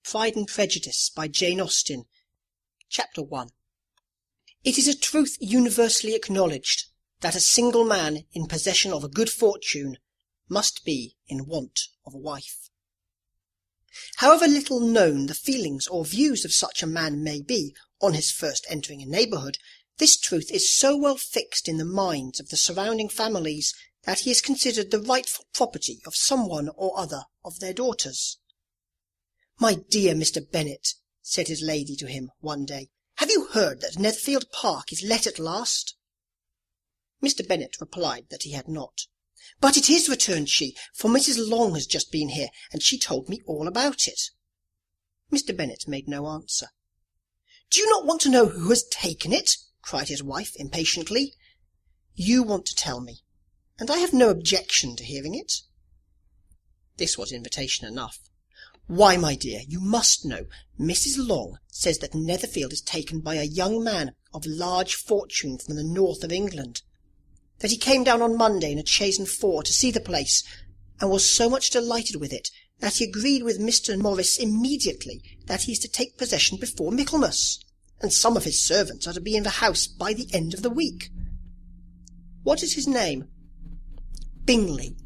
Pride and Prejudice by Jane Austen. Chapter 1. It is a truth universally acknowledged that a single man in possession of a good fortune must be in want of a wife. However little known the feelings or views of such a man may be on his first entering a neighbourhood, this truth is so well fixed in the minds of the surrounding families that he is considered the rightful property of some one or other of their daughters. "My dear Mr. Bennet," said his lady to him one day, "have you heard that Netherfield Park is let at last?" Mr. Bennet replied that he had not. "But it is," returned she, "for Mrs. Long has just been here, and she told me all about it." Mr. Bennet made no answer. "Do you not want to know who has taken it?" cried his wife impatiently. "You want to tell me, and I have no objection to hearing it." This was invitation enough. "Why, my dear, you must know. Mrs. Long says that Netherfield is taken by a young man of large fortune from the north of England, that he came down on Monday in a chaise and four to see the place, and was so much delighted with it that he agreed with Mr. Morris immediately that he is to take possession before Michaelmas, and some of his servants are to be in the house by the end of the week." "What is his name?" "Bingley."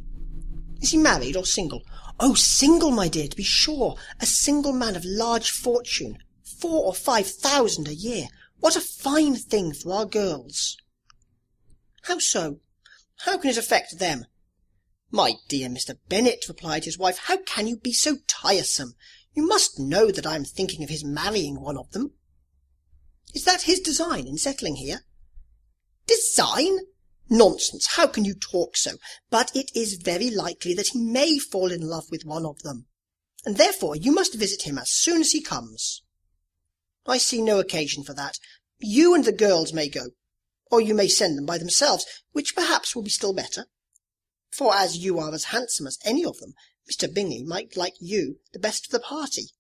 "Is he married or single?" "Oh, single, my dear, to be sure. A single man of large fortune, 4,000 or 5,000 a year. What a fine thing for our girls!" "How so? How can it affect them?" "My dear Mr. Bennet," replied his wife, "how can you be so tiresome? You must know that I am thinking of his marrying one of them." "Is that his design in settling here?" "Design? Nonsense! How can you talk so? But it is very likely that he may fall in love with one of them, and therefore you must visit him as soon as he comes." "I see no occasion for that. You and the girls may go, or you may send them by themselves, which perhaps will be still better, for as you are as handsome as any of them, Mr. Bingley might like you the best of the party."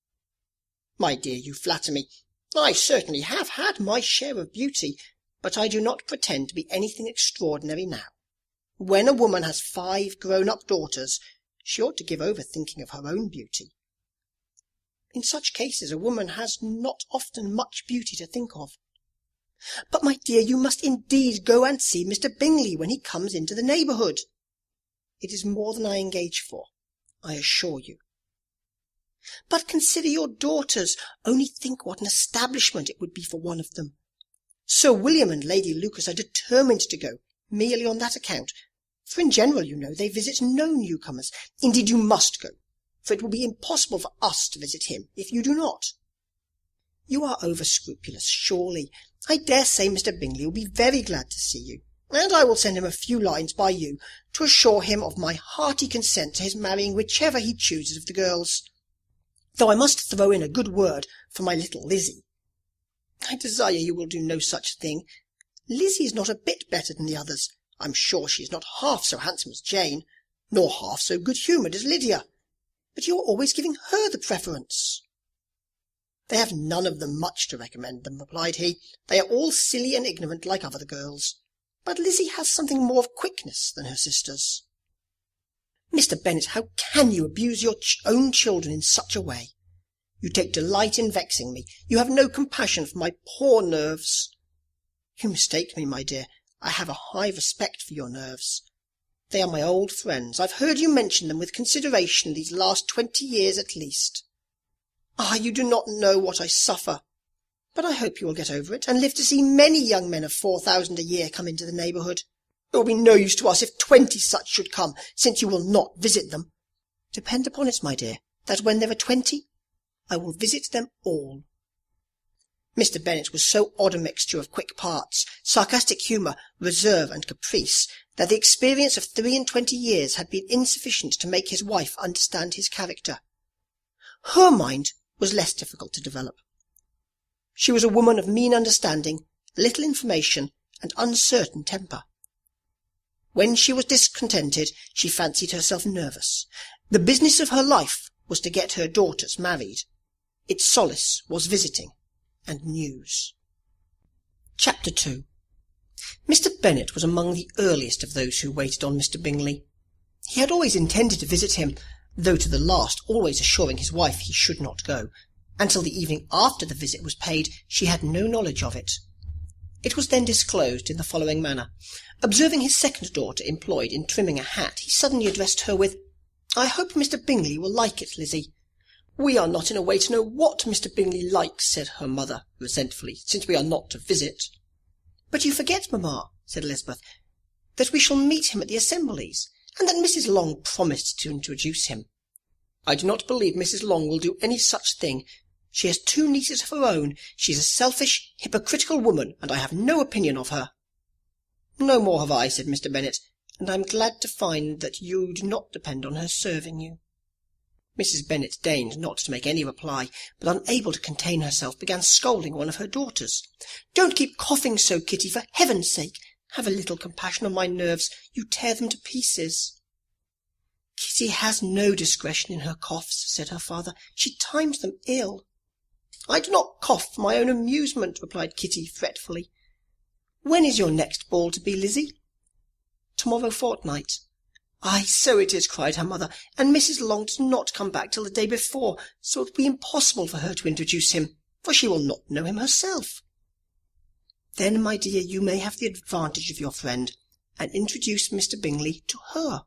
"My dear, you flatter me. I certainly have had my share of beauty, but I do not pretend to be anything extraordinary now. When a woman has 5 grown-up daughters, she ought to give over thinking of her own beauty." "In such cases a woman has not often much beauty to think of." "But, my dear, you must indeed go and see Mr. Bingley when he comes into the neighbourhood." "It is more than I engage for, I assure you." "But consider your daughters. Only think what an establishment it would be for one of them. Sir William and Lady Lucas are determined to go, merely on that account, for in general, you know, they visit no newcomers. Indeed, you must go, for it will be impossible for us to visit him if you do not." "You are over-scrupulous, surely. I dare say Mr. Bingley will be very glad to see you, and I will send him a few lines by you to assure him of my hearty consent to his marrying whichever he chooses of the girls, though I must throw in a good word for my little Lizzie." "I desire you will do no such thing. Lizzie is not a bit better than the others. I'm sure she is not half so handsome as Jane, nor half so good-humoured as Lydia, but you are always giving her the preference." "They have none of them much to recommend them," replied he. "They are all silly and ignorant like other girls, but Lizzie has something more of quickness than her sisters." "Mr. Bennet, how can you abuse your own children in such a way? You take delight in vexing me. You have no compassion for my poor nerves." "You mistake me, my dear. I have a high respect for your nerves. They are my old friends. I've heard you mention them with consideration these last 20 years at least. Ah, you do not know what I suffer. But I hope you will get over it, and live to see many young men of 4,000 a year come into the neighbourhood. It will be no use to us if 20 such should come, since you will not visit them. Depend upon it, my dear, that when there are 20, I will visit them all." Mr. Bennet was so odd a mixture of quick parts, sarcastic humour, reserve, and caprice, that the experience of 23 years had been insufficient to make his wife understand his character. Her mind was less difficult to develop. She was a woman of mean understanding, little information, and uncertain temper. When she was discontented, she fancied herself nervous. The business of her life was to get her daughters married. Its solace was visiting and news. Chapter 2. Mr. Bennet was among the earliest of those who waited on Mr. Bingley. He had always intended to visit him, though to the last always assuring his wife he should not go, Until the evening after the visit was paid, she had no knowledge of it. It was then disclosed in the following manner. Observing his second daughter employed in trimming a hat, he suddenly addressed her with, "I hope Mr. Bingley will like it, Lizzie." "We are not in a way to know what Mr. Bingley likes," said her mother resentfully, "since we are not to visit." "But you forget, mamma," said Elisabeth, "that we shall meet him at the assemblies, and that Mrs. Long promised to introduce him." "I do not believe Mrs. Long will do any such thing. She has 2 nieces of her own. She is a selfish, hypocritical woman, and I have no opinion of her." "No more have I," said Mr. Bennet, "and I am glad to find that you do not depend on her serving you." Mrs. Bennet deigned not to make any reply, but unable to contain herself, began scolding one of her daughters. "Don't keep coughing so, Kitty, for heaven's sake. Have a little compassion on my nerves. You tear them to pieces." "Kitty has no discretion in her coughs," said her father. "She times them ill." "I do not cough for my own amusement," replied Kitty fretfully. "When is your next ball to be, Lizzie?" "Tomorrow fortnight." "Ay, so it is," cried her mother, "and Mrs. Long does not come back till the day before, so it will be impossible for her to introduce him, for she will not know him herself." "Then, my dear, you may have the advantage of your friend, and introduce Mr. Bingley to her."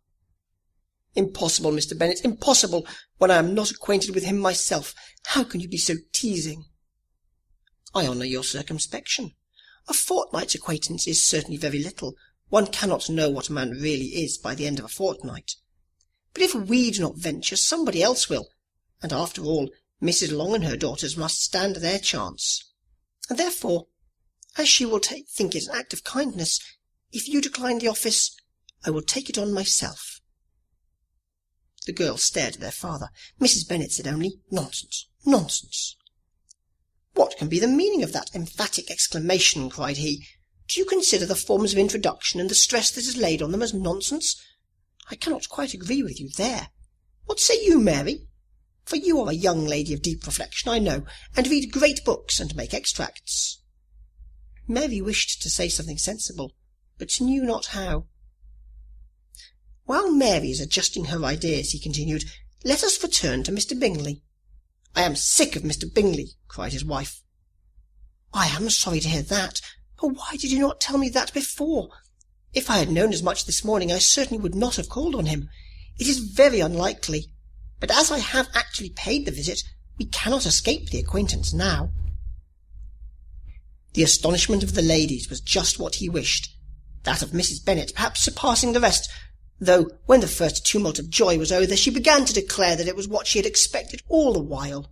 "Impossible, Mr. Bennet, impossible, when I am not acquainted with him myself. How can you be so teasing?" "I honour your circumspection. A fortnight's acquaintance is certainly very little. One cannot know what a man really is by the end of a fortnight. But if we do not venture, somebody else will, and after all, Mrs. Long and her daughters must stand their chance. And therefore, as she will think it an act of kindness, if you decline the office, I will take it on myself." The girls stared at their father. Mrs. Bennet said only, "Nonsense, nonsense." "What can be the meaning of that emphatic exclamation?" cried he. "Do you consider the forms of introduction and the stress that is laid on them as nonsense? I cannot quite agree with you there. What say you, Mary? For you are a young lady of deep reflection, I know, and read great books and make extracts." Mary wished to say something sensible, but knew not how. "While Mary is adjusting her ideas," he continued, "let us return to Mr. Bingley." "I am sick of Mr. Bingley," cried his wife. "I am sorry to hear that. But why did you not tell me that before? If I had known as much this morning, I certainly would not have called on him. It is very unlikely, but as I have actually paid the visit, we cannot escape the acquaintance now." The astonishment of the ladies was just what he wished, that of Mrs. Bennet perhaps surpassing the rest, though when the first tumult of joy was over, she began to declare that it was what she had expected all the while.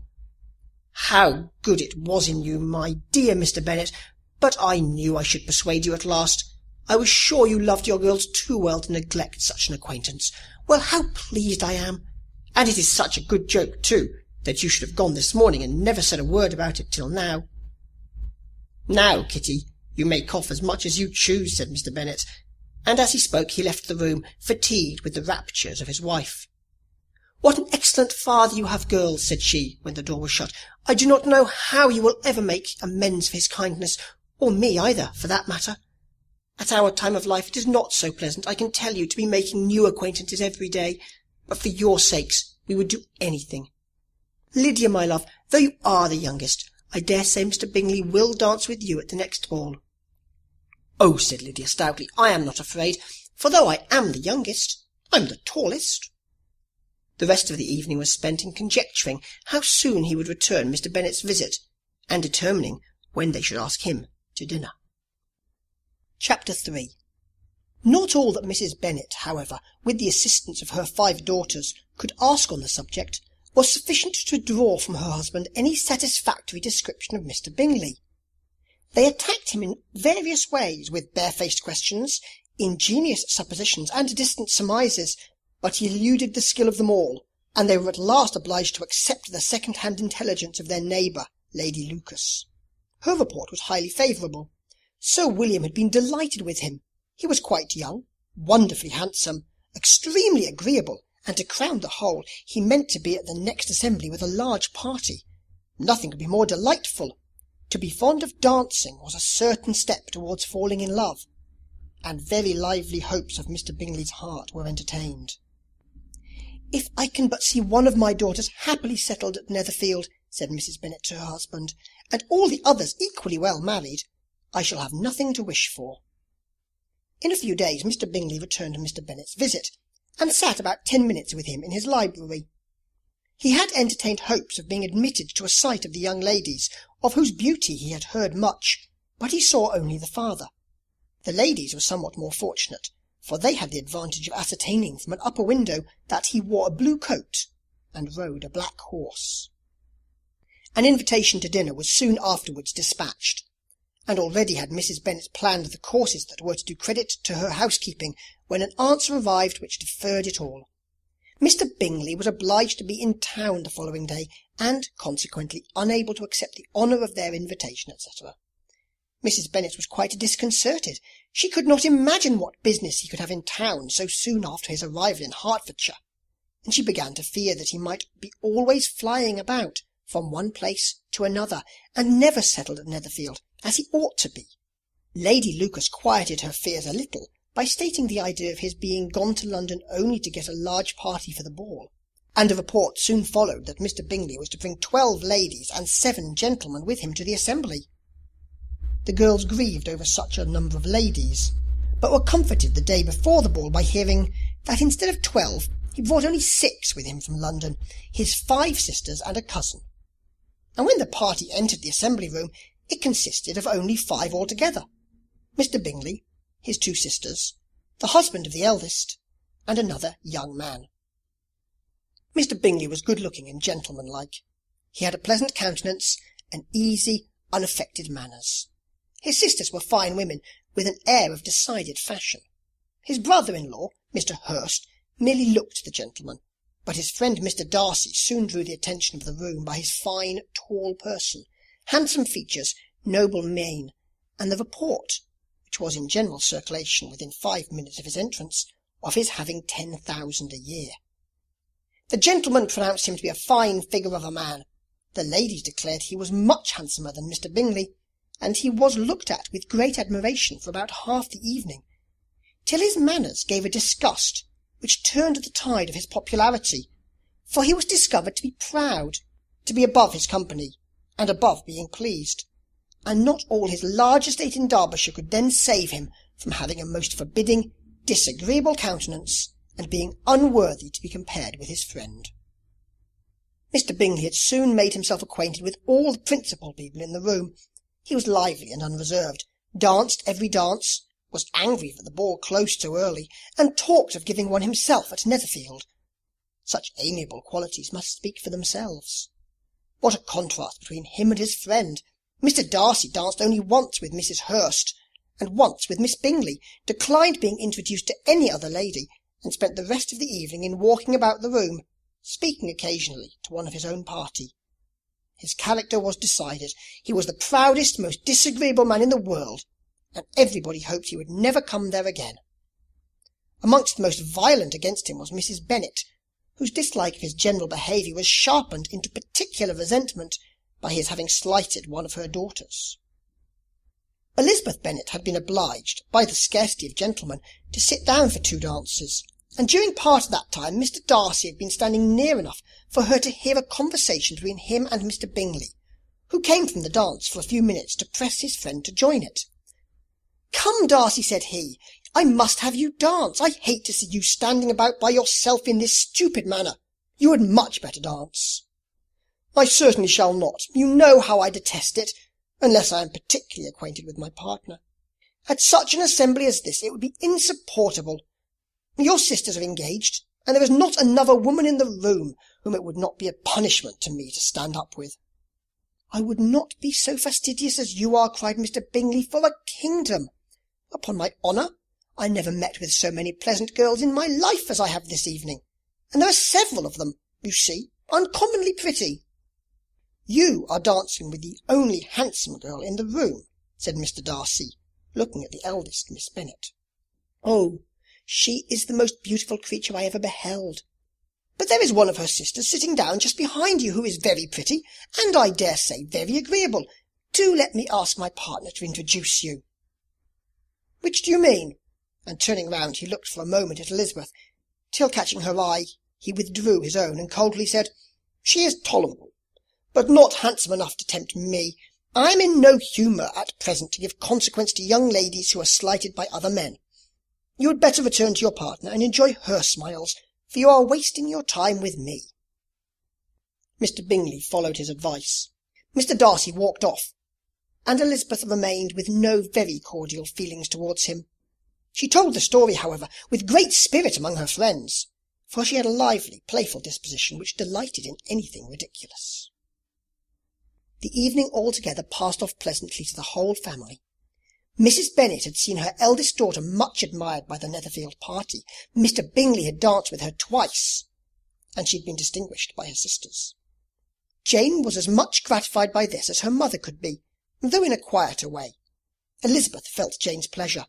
"How good it was in you, my dear Mr. Bennet! But I knew I should persuade you at last. I was sure you loved your girls too well to neglect such an acquaintance. Well, how pleased I am! And it is such a good joke, too, that you should have gone this morning and never said a word about it till now." "Now, Kitty, you may cough as much as you choose," said Mr. Bennet, and as he spoke he left the room, fatigued with the raptures of his wife. "What an excellent father you have, girls," said she, when the door was shut. "I do not know how you will ever make amends for his kindness, or me either, for that matter. At our time of life it is not so pleasant, I can tell you, to be making new acquaintances every day, but for your sakes we would do anything. Lydia, my love, though you are the youngest, I dare say Mr. Bingley will dance with you at the next ball." "Oh," said Lydia stoutly, "I am not afraid, for though I am the youngest, I am the tallest." The rest of the evening was spent in conjecturing how soon he would return Mr. Bennet's visit, and determining when they should ask him to dinner. Chapter 3. Not all that Mrs. Bennet, however, with the assistance of her 5 daughters, could ask on the subject, was sufficient to draw from her husband any satisfactory description of Mr. Bingley. They attacked him in various ways, with barefaced questions, ingenious suppositions, and distant surmises, but he eluded the skill of them all, and they were at last obliged to accept the second-hand intelligence of their neighbour, Lady Lucas. Her report was highly favourable. Sir William had been delighted with him. He was quite young, wonderfully handsome, extremely agreeable, and to crown the whole, he meant to be at the next assembly with a large party. Nothing could be more delightful. To be fond of dancing was a certain step towards falling in love, and very lively hopes of Mr. Bingley's heart were entertained. "If I can but see one of my daughters happily settled at Netherfield," said Mrs. Bennet to her husband, and all the others equally well married, I shall have nothing to wish for. In a few days Mr. Bingley returned from Mr. Bennet's visit, and sat about 10 minutes with him in his library. He had entertained hopes of being admitted to a sight of the young ladies, of whose beauty he had heard much, but he saw only the father. The ladies were somewhat more fortunate, for they had the advantage of ascertaining from an upper window that he wore a blue coat and rode a black horse. An invitation to dinner was soon afterwards dispatched, and already had Mrs. Bennet planned the courses that were to do credit to her housekeeping, when an answer arrived which deferred it all. Mr. Bingley was obliged to be in town the following day, and consequently unable to accept the honour of their invitation, etc. Mrs. Bennet was quite disconcerted. She could not imagine what business he could have in town so soon after his arrival in Hertfordshire, and she began to fear that he might be always flying about from one place to another, and never settled at Netherfield, as he ought to be. Lady Lucas quieted her fears a little by stating the idea of his being gone to London only to get a large party for the ball, and a report soon followed that Mr. Bingley was to bring 12 ladies and 7 gentlemen with him to the assembly. The girls grieved over such a number of ladies, but were comforted the day before the ball by hearing that instead of 12 he brought only 6 with him from London, his 5 sisters and a cousin. And when the party entered the assembly room, it consisted of only 5 altogether: Mr. Bingley, his 2 sisters, the husband of the eldest, and another young man. Mr. Bingley was good-looking and gentlemanlike. He had a pleasant countenance and easy, unaffected manners. His sisters were fine women, with an air of decided fashion. His brother-in-law, Mr. Hurst, merely looked the gentleman, but his friend Mr. Darcy soon drew the attention of the room by his fine, tall person, handsome features, noble mien, and the report, which was in general circulation within 5 minutes of his entrance, of his having 10,000 a year. The gentleman pronounced him to be a fine figure of a man. The ladies declared he was much handsomer than Mr. Bingley, and he was looked at with great admiration for about half the evening, till his manners gave a disgust which turned the tide of his popularity, for he was discovered to be proud, to be above his company, and above being pleased, and not all his large estate in Derbyshire could then save him from having a most forbidding, disagreeable countenance, and being unworthy to be compared with his friend. Mr. Bingley had soon made himself acquainted with all the principal people in the room. He was lively and unreserved, danced every dance, was angry for the ball closed so early, and talked of giving one himself at Netherfield. Such amiable qualities must speak for themselves. What a contrast between him and his friend! Mr. Darcy danced only once with Mrs. Hurst, and once with Miss Bingley, declined being introduced to any other lady, and spent the rest of the evening in walking about the room, speaking occasionally to one of his own party. His character was decided. He was the proudest, most disagreeable man in the world, and everybody hoped he would never come there again. Amongst the most violent against him was Mrs. Bennet, whose dislike of his general behaviour was sharpened into particular resentment by his having slighted one of her daughters. Elisabeth Bennet had been obliged, by the scarcity of gentlemen, to sit down for 2 dances, and during part of that time Mr. Darcy had been standing near enough for her to hear a conversation between him and Mr. Bingley, who came from the dance for a few minutes to press his friend to join it. "Come, Darcy," said he, "I must have you dance. I hate to see you standing about by yourself in this stupid manner. You had much better dance." "I certainly shall not. You know how I detest it, unless I am particularly acquainted with my partner. At such an assembly as this it would be insupportable. Your sisters are engaged, and there is not another woman in the room whom it would not be a punishment to me to stand up with." "I would not be so fastidious as you are," cried Mr. Bingley, "for a kingdom. Upon my honour, I never met with so many pleasant girls in my life as I have this evening, and there are several of them, you see, uncommonly pretty." "You are dancing with the only handsome girl in the room," said Mr. Darcy, looking at the eldest Miss Bennet. "Oh, she is the most beautiful creature I ever beheld. But there is one of her sisters sitting down just behind you who is very pretty, and I dare say very agreeable. Do let me ask my partner to introduce you." "Which do you mean?" And turning round, he looked for a moment at Elisabeth, till catching her eye, he withdrew his own, and coldly said, "She is tolerable, but not handsome enough to tempt me. I am in no humour at present to give consequence to young ladies who are slighted by other men. You had better return to your partner and enjoy her smiles, for you are wasting your time with me." Mr. Bingley followed his advice. Mr. Darcy walked off, and Elisabeth remained with no very cordial feelings towards him. She told the story, however, with great spirit among her friends, for she had a lively, playful disposition which delighted in anything ridiculous. The evening altogether passed off pleasantly to the whole family. Mrs. Bennet had seen her eldest daughter much admired by the Netherfield party. Mr. Bingley had danced with her twice, and she had been distinguished by her sisters. Jane was as much gratified by this as her mother could be, though in a quieter way. Elisabeth felt Jane's pleasure.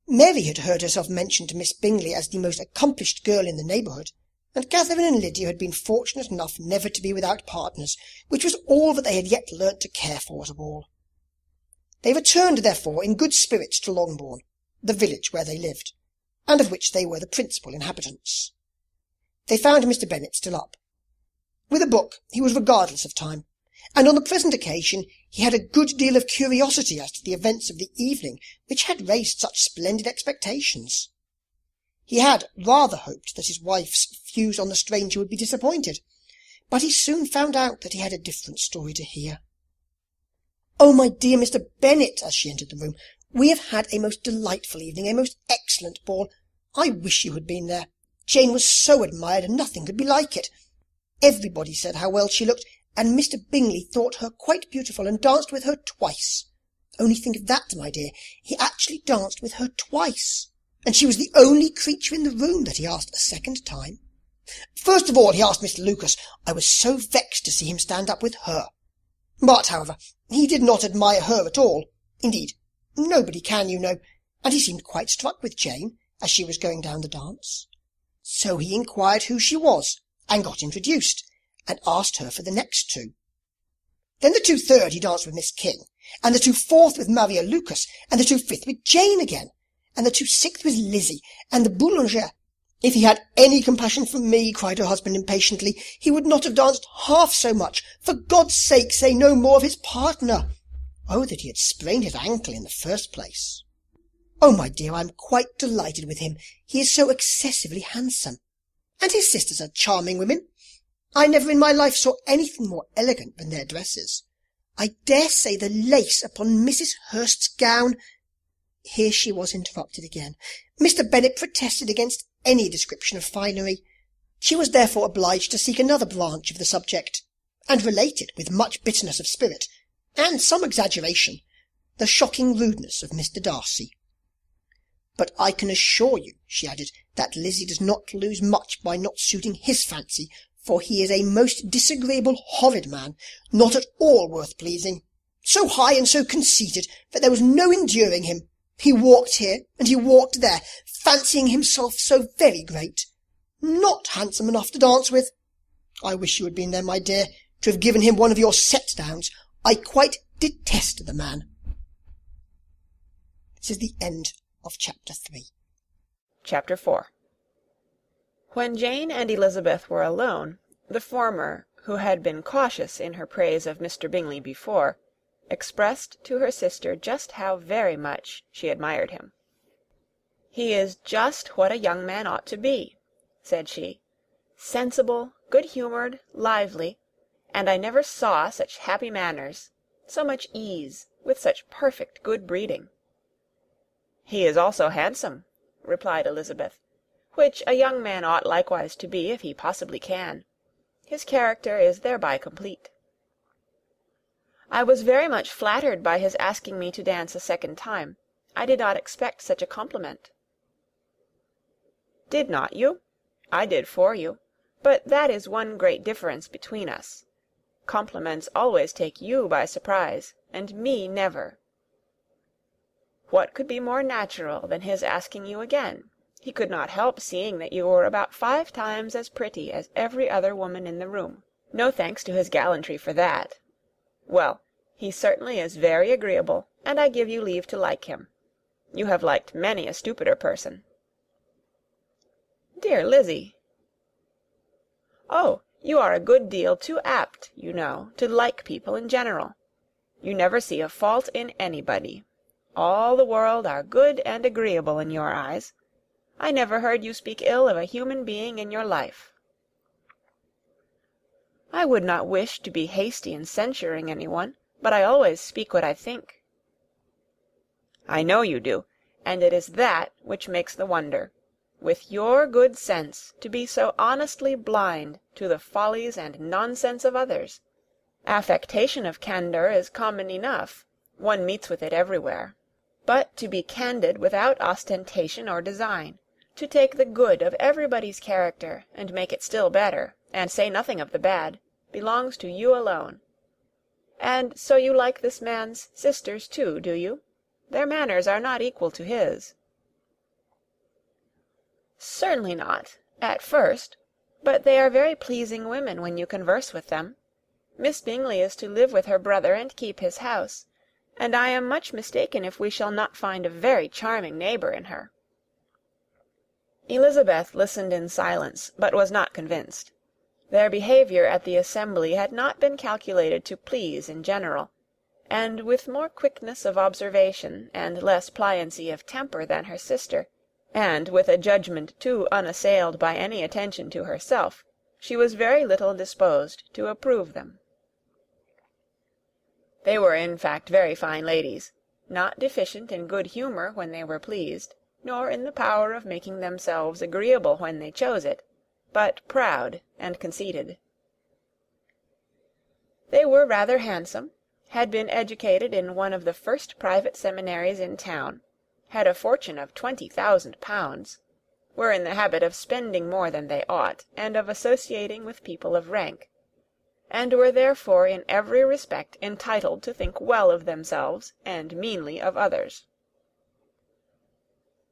Mary had heard herself mentioned to Miss Bingley as the most accomplished girl in the neighbourhood, and Catherine and Lydia had been fortunate enough never to be without partners, which was all that they had yet learnt to care for at all. They returned, therefore, in good spirits to Longbourn, the village where they lived, and of which they were the principal inhabitants. They found Mr. Bennet still up. With a book he was regardless of time, and on the present occasion he had a good deal of curiosity as to the events of the evening, which had raised such splendid expectations. He had rather hoped that his wife's views on the stranger would be disappointed, but he soon found out that he had a different story to hear. "Oh, my dear Mr. Bennet," as she entered the room, "we have had a most delightful evening, a most excellent ball. I wish you had been there. Jane was so admired, and nothing could be like it. Everybody said how well she looked, and Mr. Bingley thought her quite beautiful, and danced with her twice. Only think of that, my dear. He actually danced with her twice, and she was the only creature in the room that he asked a second time. First of all he asked Mr. Lucas. I was so vexed to see him stand up with her. But, however, he did not admire her at all. Indeed, nobody can, you know, and he seemed quite struck with Jane as she was going down the dance. So he inquired who she was, and got introduced, and asked her for the next two. Then the 2/3 he danced with Miss King, and the 2/4 with Maria Lucas, and the 2/5 with Jane again, and the 2/6 with Lizzie, and the Boulanger. If he had any compassion for me, cried her husband impatiently, he would not have danced half so much. For God's sake, say no more of his partner. Oh, that he had sprained his ankle in the first place. Oh, my dear, I am quite delighted with him. He is so excessively handsome. And his sisters are charming women. I never in my life saw anything more elegant than their dresses. I dare say the lace upon Mrs. Hurst's gown—" Here she was interrupted again. Mr. Bennet protested against any description of finery. She was therefore obliged to seek another branch of the subject, and related, with much bitterness of spirit, and some exaggeration, the shocking rudeness of Mr. Darcy. "But I can assure you," she added, "that Lizzie does not lose much by not suiting his fancy, for he is a most disagreeable, horrid man, not at all worth pleasing. So high and so conceited that there was no enduring him. He walked here, and he walked there, fancying himself so very great. Not handsome enough to dance with. I wish you had been there, my dear, to have given him one of your set-downs. I quite detest the man." This is the end of chapter 3. Chapter 4. When Jane and Elisabeth were alone, the former, who had been cautious in her praise of Mr. Bingley before, expressed to her sister just how very much she admired him. "He is just what a young man ought to be," said she, "sensible, good-humoured, lively, and I never saw such happy manners, so much ease, with such perfect good breeding." "He is also handsome," replied Elisabeth, "which a young man ought likewise to be, if he possibly can. His character is thereby complete." "I was very much flattered by his asking me to dance a second time. I did not expect such a compliment." "Did not you? I did for you. But that is one great difference between us. Compliments always take you by surprise, and me never. What could be more natural than his asking you again? He could not help seeing that you were about 5 times as pretty as every other woman in the room. No thanks to his gallantry for that. Well, he certainly is very agreeable, and I give you leave to like him. You have liked many a stupider person." "Dear Lizzie!" "Oh, You are a good deal too apt, you know, to like people in general. You never see a fault in anybody. All the world are good and agreeable in your eyes. I never heard you speak ill of a human being in your life." "I would not wish to be hasty in censuring any one, but I always speak what I think." "I know you do, and it is that which makes the wonder. With your good sense, to be so honestly blind to the follies and nonsense of others. Affectation of candour is common enough, one meets with it everywhere. But to be candid without ostentation or design, to take the good of everybody's character, and make it still better, and say nothing of the bad, belongs to you alone. And so you like this man's sisters too, do you? Their manners are not equal to his." "Certainly not, at first, but they are very pleasing women when you converse with them. Miss Bingley is to live with her brother and keep his house, and I am much mistaken if we shall not find a very charming neighbour in her." Elisabeth listened in silence, but was not convinced. Their behaviour at the assembly had not been calculated to please in general, and with more quickness of observation and less pliancy of temper than her sister, and with a judgment too unassailed by any attention to herself, she was very little disposed to approve them. They were in fact very fine ladies, not deficient in good humour when they were pleased, nor in the power of making themselves agreeable when they chose it, but proud and conceited. They were rather handsome, had been educated in one of the first private seminaries in town, had a fortune of 20,000 pounds, were in the habit of spending more than they ought, and of associating with people of rank, and were therefore in every respect entitled to think well of themselves and meanly of others.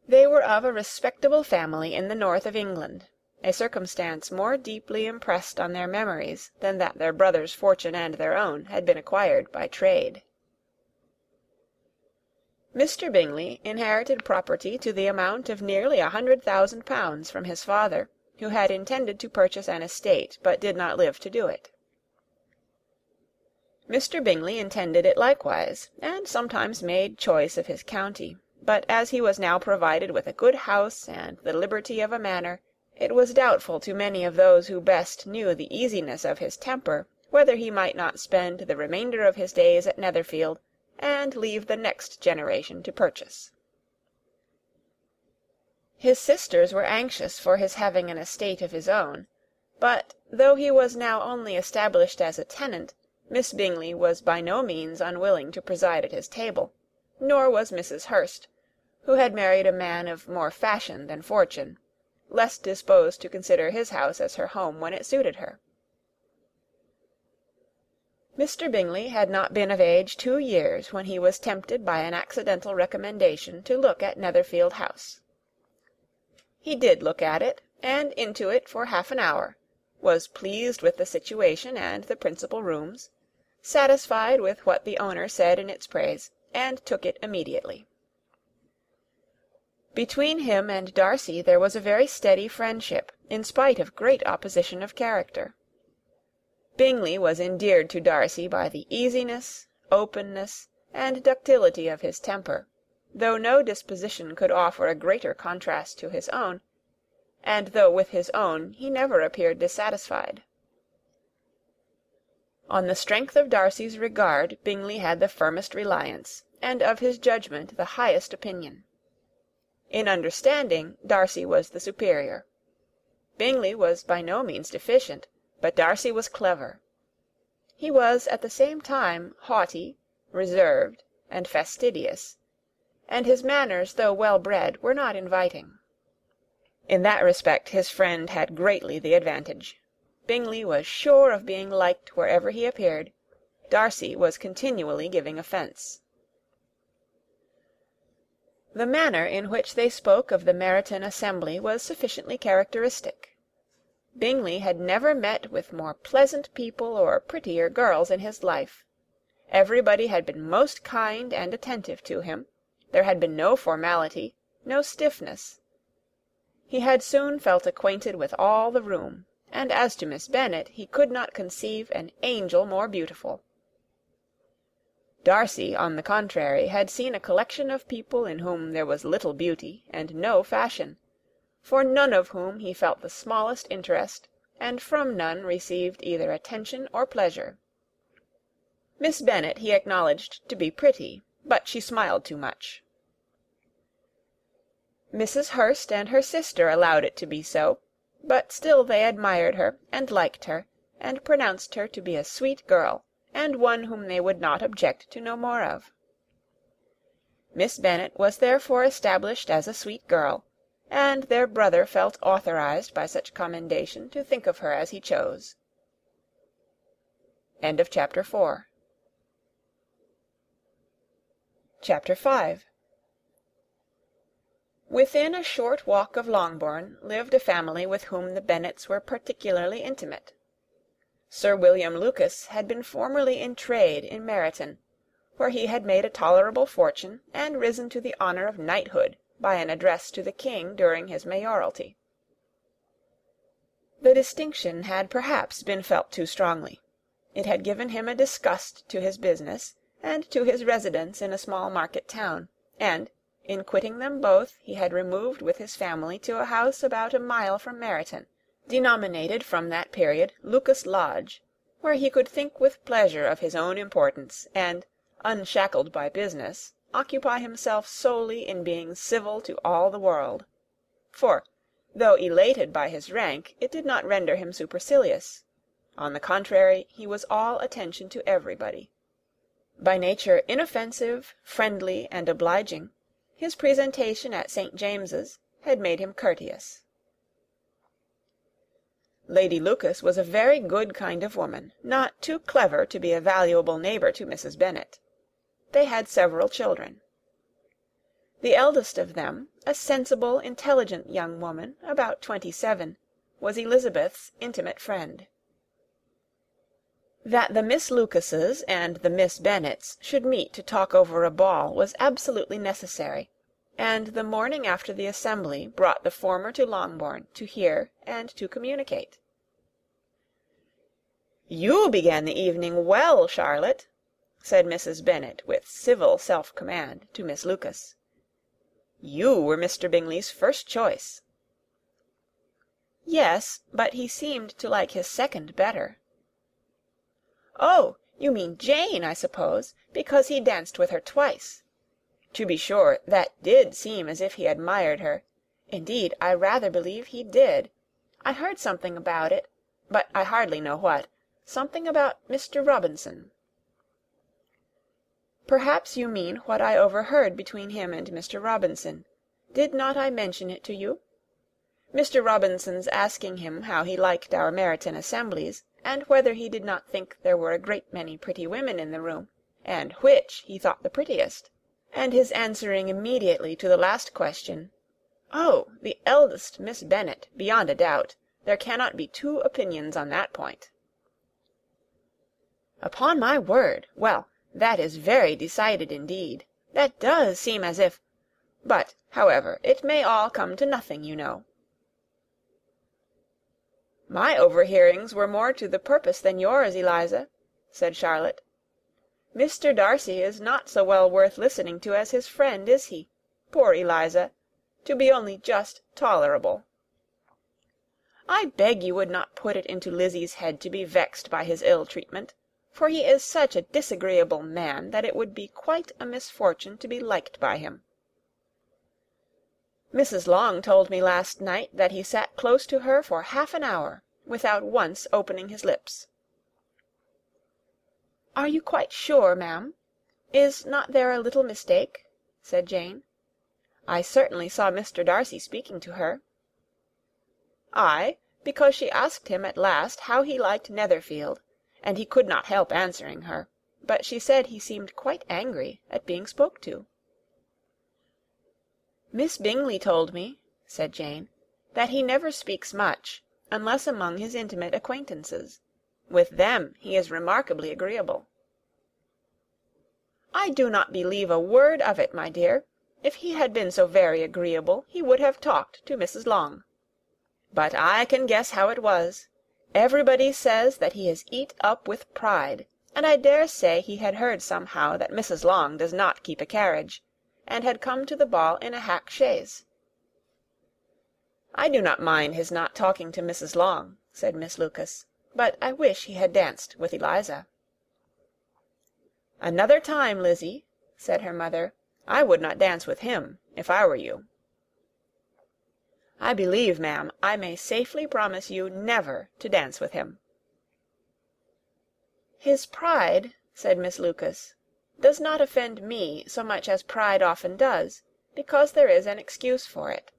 They were of a respectable family in the north of England, a circumstance more deeply impressed on their memories than that their brother's fortune and their own had been acquired by trade. Mr. Bingley inherited property to the amount of nearly 100,000 pounds from his father, who had intended to purchase an estate, but did not live to do it. Mr. Bingley intended it likewise, and sometimes made choice of his county, but as he was now provided with a good house and the liberty of a manor, it was doubtful to many of those who best knew the easiness of his temper whether he might not spend the remainder of his days at Netherfield, and leave the next generation to purchase. His sisters were anxious for his having an estate of his own, but, though he was now only established as a tenant, Miss Bingley was by no means unwilling to preside at his table, nor was Mrs. Hurst, who had married a man of more fashion than fortune, less disposed to consider his house as her home when it suited her. Mr. Bingley had not been of age 2 years when he was tempted by an accidental recommendation to look at Netherfield House. He did look at it, and into it for half an hour, was pleased with the situation and the principal rooms, satisfied with what the owner said in its praise, and took it immediately. Between him and Darcy there was a very steady friendship, in spite of great opposition of character. Bingley was endeared to Darcy by the easiness, openness, and ductility of his temper, though no disposition could offer a greater contrast to his own, and though with his own he never appeared dissatisfied. On the strength of Darcy's regard Bingley had the firmest reliance, and of his judgment the highest opinion. In understanding, Darcy was the superior. Bingley was by no means deficient, but Darcy was clever. He was at the same time haughty, reserved, and fastidious, and his manners, though well bred, were not inviting. In that respect his friend had greatly the advantage. Bingley was sure of being liked wherever he appeared. Darcy was continually giving offence. The manner in which they spoke of the Meryton assembly was sufficiently characteristic. Bingley had never met with more pleasant people or prettier girls in his life. Everybody had been most kind and attentive to him. There had been no formality, no stiffness. He had soon felt acquainted with all the room, and as to Miss Bennet, he could not conceive an angel more beautiful. Darcy, on the contrary, had seen a collection of people in whom there was little beauty and no fashion, for none of whom he felt the smallest interest, and from none received either attention or pleasure. Miss Bennet he acknowledged to be pretty, but she smiled too much. Mrs. Hurst and her sister allowed it to be so, but still they admired her, and liked her, and pronounced her to be a sweet girl, and one whom they would not object to know more of. Miss Bennet was therefore established as a sweet girl, and their brother felt authorized by such commendation to think of her as he chose. End of Chapter 4. Chapter 5. Within a short walk of Longbourn lived a family with whom the Bennets were particularly intimate. Sir William Lucas had been formerly in trade in Meryton, where he had made a tolerable fortune, and risen to the honour of knighthood by an address to the king during his mayoralty. The distinction had perhaps been felt too strongly. It had given him a disgust to his business, and to his residence in a small market town, and, in quitting them both, he had removed with his family to a house about a mile from Meryton, denominated from that period Lucas Lodge, where he could think with pleasure of his own importance, and, unshackled by business, occupy himself solely in being civil to all the world. For, though elated by his rank, it did not render him supercilious. On the contrary, he was all attention to everybody. By nature inoffensive, friendly, and obliging, his presentation at St. James's had made him courteous. Lady Lucas was a very good kind of woman, not too clever to be a valuable neighbour to Mrs. Bennet. They had several children. The eldest of them, a sensible, intelligent young woman, about 27, was Elisabeth's intimate friend. That the Miss Lucases and the Miss Bennets should meet to talk over a ball was absolutely necessary, and the morning after the assembly brought the former to Longbourn to hear and to communicate. "You began the evening well, Charlotte," said Mrs. Bennet with civil self-command to Miss Lucas. "You were Mr. Bingley's first choice." "Yes, but he seemed to like his second better." "Oh, you mean Jane, I suppose, because he danced with her twice. To be sure, that did seem as if he admired her. Indeed, I rather believe he did. I heard something about it, but I hardly know what. Something about Mr. Robinson." "Perhaps you mean what I overheard between him and Mr. Robinson. Did not I mention it to you? Mr. Robinson's asking him how he liked our Meryton assemblies, and whether he did not think there were a great many pretty women in the room, and which he thought the prettiest, and his answering immediately to the last question, 'Oh, the eldest Miss Bennet, beyond a doubt. There cannot be two opinions on that point.'" "Upon my word! Well, that is very decided indeed. That does seem as if... But, however, it may all come to nothing, you know." "My overhearings were more to the purpose than yours, Eliza," said Charlotte. "Mr. Darcy is not so well worth listening to as his friend, is he? Poor Eliza! To be only just tolerable. I beg you would not put it into Lizzie's head to be vexed by his ill treatment, for he is such a disagreeable man that it would be quite a misfortune to be liked by him. Mrs. Long told me last night that he sat close to her for half an hour, without once opening his lips." "Are you quite sure, ma'am? Is not there a little mistake?" said Jane. "I certainly saw Mr. Darcy speaking to her." "Ay, because she asked him at last how he liked Netherfield, and he could not help answering her, but she said he seemed quite angry at being spoke to." "Miss Bingley told me," said Jane, "that he never speaks much, unless among his intimate acquaintances. With them he is remarkably agreeable." "I do not believe a word of it, my dear. If he had been so very agreeable, he would have talked to Mrs. Long. But I can guess how it was. Everybody says that he is eat up with pride, and I dare say he had heard somehow that Mrs. Long does not keep a carriage, and had come to the ball in a hack chaise." "I do not mind his not talking to Mrs. Long," said Miss Lucas, "but I wish he had danced with Eliza." "Another time, Lizzy," said her mother, "I would not dance with him, if I were you." "I believe, ma'am, I may safely promise you never to dance with him." "His pride," said Miss Lucas, "does not offend me so much as pride often does, because there is an excuse for it.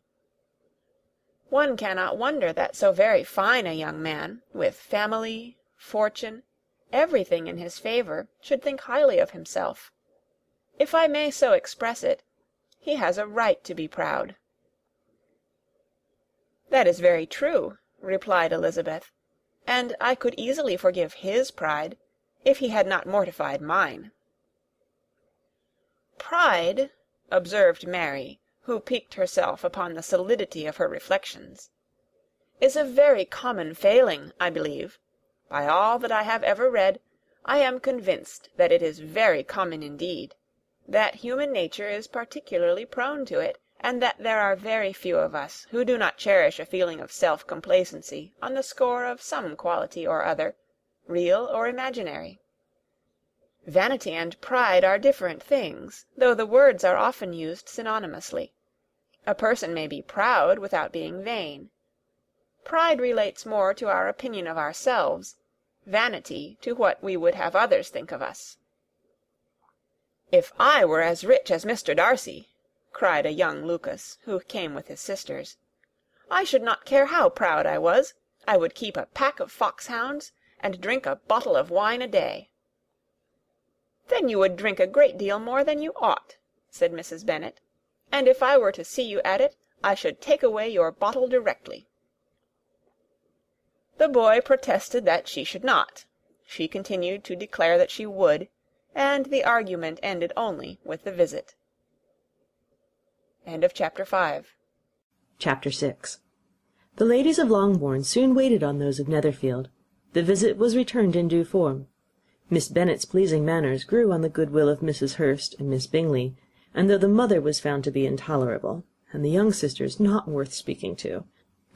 One cannot wonder that so very fine a young man, with family, fortune, everything in his favour, should think highly of himself. If I may so express it, he has a right to be proud." "That is very true," replied Elisabeth, "and I could easily forgive his pride, if he had not mortified mine." "Pride," observed Mary, who piqued herself upon the solidity of her reflections, "is a very common failing, I believe. By all that I have ever read, I am convinced that it is very common indeed, that human nature is particularly prone to it, and that there are very few of us who do not cherish a feeling of self-complacency on the score of some quality or other, real or imaginary. Vanity and pride are different things, though the words are often used synonymously. A person may be proud without being vain. Pride relates more to our opinion of ourselves, vanity to what we would have others think of us." "If I were as rich as Mr. Darcy," cried a young Lucas, who came with his sisters, "I should not care how proud I was. I would keep a pack of foxhounds, and drink a bottle of wine a day." "Then you would drink a great deal more than you ought," said Mrs. Bennet, "and if I were to see you at it, I should take away your bottle directly." The boy protested that she should not. She continued to declare that she would, and the argument ended only with the visit. Chapter 6. The ladies of Longbourn soon waited on those of Netherfield. The visit was returned in due form. Miss Bennet's pleasing manners grew on the goodwill of Mrs. Hurst and Miss Bingley, and though the mother was found to be intolerable, and the young sisters not worth speaking to,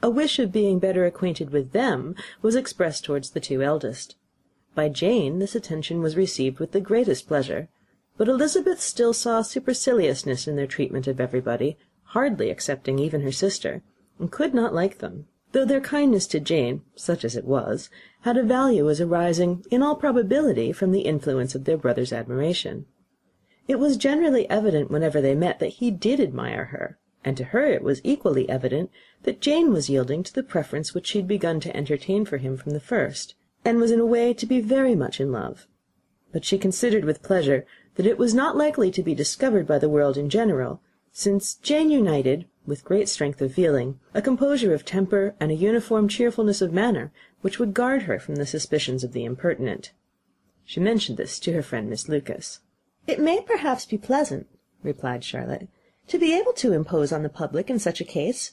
a wish of being better acquainted with them was expressed towards the two eldest. By Jane this attention was received with the greatest pleasure, but Elisabeth still saw superciliousness in their treatment of everybody, hardly excepting even her sister, and could not like them, though their kindness to Jane, such as it was, had a value as arising, in all probability, from the influence of their brother's admiration. It was generally evident whenever they met that he did admire her, and to her it was equally evident that Jane was yielding to the preference which she had begun to entertain for him from the first, and was in a way to be very much in love. But she considered with pleasure that it was not likely to be discovered by the world in general, since Jane united, with great strength of feeling, a composure of temper and a uniform cheerfulness of manner which would guard her from the suspicions of the impertinent. She mentioned this to her friend Miss Lucas. "It may perhaps be pleasant," replied Charlotte, "to be able to impose on the public in such a case,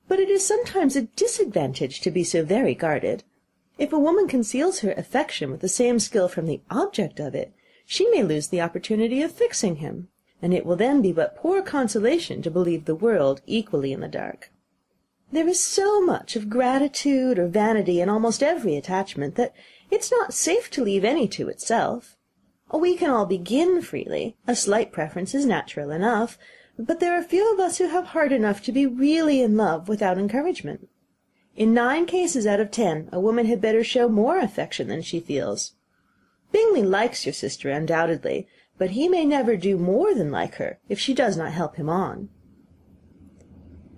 but it is sometimes a disadvantage to be so very guarded. If a woman conceals her affection with the same skill from the object of it, she may lose the opportunity of fixing him, and it will then be but poor consolation to believe the world equally in the dark. There is so much of gratitude or vanity in almost every attachment, that it's not safe to leave any to itself. We can all begin freely. A slight preference is natural enough, but there are few of us who have heart enough to be really in love without encouragement. In 9 cases out of 10, a woman had better show more affection than she feels. Bingley likes your sister undoubtedly, but he may never do more than like her, if she does not help him on."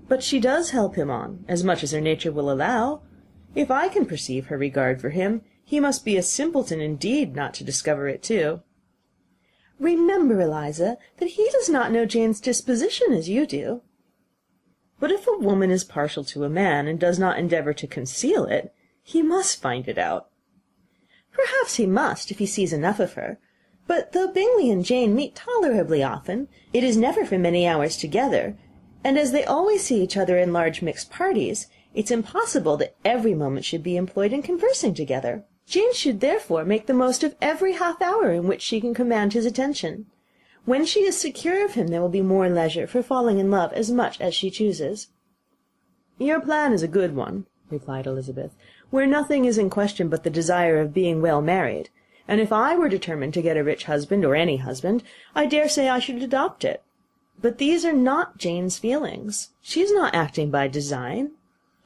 "But she does help him on, as much as her nature will allow. If I can perceive her regard for him, he must be a simpleton indeed not to discover it too." "Remember, Eliza, that he does not know Jane's disposition as you do." "But if a woman is partial to a man, and does not endeavour to conceal it, he must find it out." "Perhaps he must, if he sees enough of her. But though Bingley and Jane meet tolerably often, it is never for many hours together, and as they always see each other in large mixed parties, It's impossible that every moment should be employed in conversing together. Jane should therefore make the most of every half-hour in which she can command his attention. When she is secure of him, there will be more leisure for falling in love as much as she chooses." "Your plan is a good one," replied Elizabeth, "where nothing is in question but the desire of being well married, and if I were determined to get a rich husband, or any husband, I dare say I should adopt it. But these are not Jane's feelings. She is not acting by design.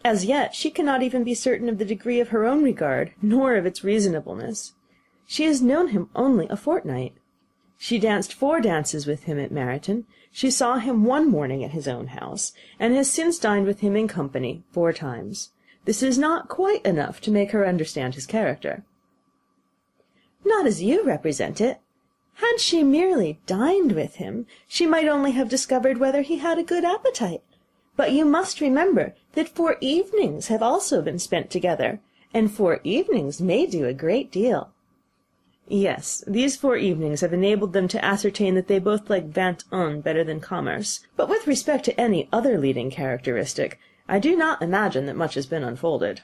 As yet she cannot even be certain of the degree of her own regard, nor of its reasonableness. She has known him only a fortnight. She danced 4 dances with him at Meryton. She saw him one morning at his own house, and has since dined with him in company 4 times. This is not quite enough to make her understand his character." "Not as you represent it. Had she merely dined with him, she might only have discovered whether he had a good appetite. But you must remember that 4 evenings have also been spent together, and 4 evenings may do a great deal." "Yes, these 4 evenings have enabled them to ascertain that they both like vingt-un better than commerce. But with respect to any other leading characteristic, I do not imagine that much has been unfolded."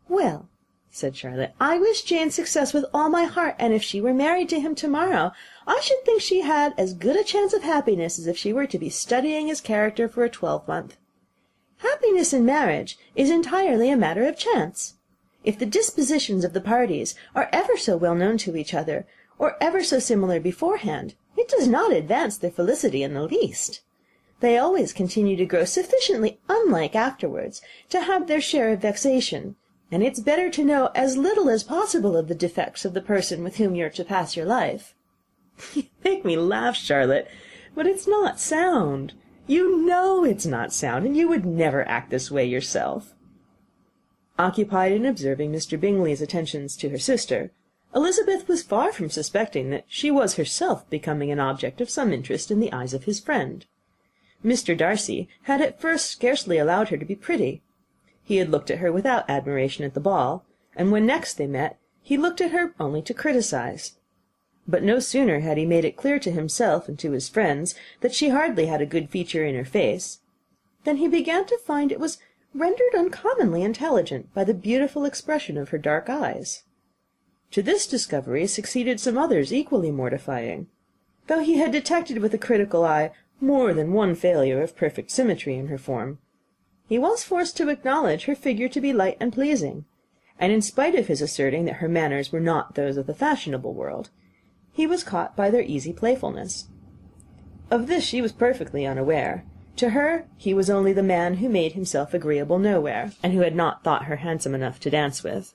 "Well," said Charlotte, "I wish Jane success with all my heart, and if she were married to him to-morrow, I should think she had as good a chance of happiness as if she were to be studying his character for a 12-month. Happiness in marriage is entirely a matter of chance. If the dispositions of the parties are ever so well known to each other, or ever so similar beforehand, it does not advance their felicity in the least. They always continue to grow sufficiently unlike afterwards to have their share of vexation, and it's better to know as little as possible of the defects of the person with whom you're to pass your life." "You make me laugh, Charlotte, but it's not sound. You know it's not sound, and you would never act this way yourself." Occupied in observing Mr. Bingley's attentions to her sister, Elisabeth was far from suspecting that she was herself becoming an object of some interest in the eyes of his friend. Mr. Darcy had at first scarcely allowed her to be pretty. He had looked at her without admiration at the ball, and when next they met, he looked at her only to criticise. But no sooner had he made it clear to himself and to his friends that she hardly had a good feature in her face, than he began to find it was rendered uncommonly intelligent by the beautiful expression of her dark eyes. To this discovery succeeded some others equally mortifying. Though he had detected with a critical eye more than one failure of perfect symmetry in her form, he was forced to acknowledge her figure to be light and pleasing, and in spite of his asserting that her manners were not those of the fashionable world, he was caught by their easy playfulness. Of this she was perfectly unaware. To her he was only the man who made himself agreeable nowhere, and who had not thought her handsome enough to dance with.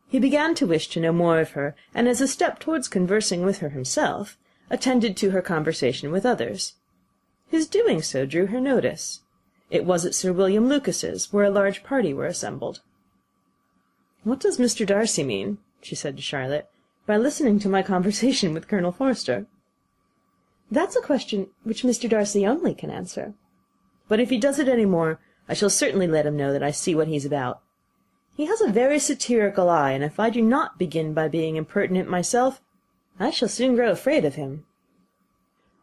He began to wish to know more of her, and as a step towards conversing with her himself, attended to her conversation with others. His doing so drew her notice. It was at Sir William Lucas's, where a large party were assembled. "What does Mr. Darcy mean," she said to Charlotte, "by listening to my conversation with Colonel Forster?" "That's a question which Mr. Darcy only can answer. But if he does it any more, I shall certainly let him know that I see what he's about. He has a very satirical eye, and if I do not begin by being impertinent myself, I shall soon grow afraid of him."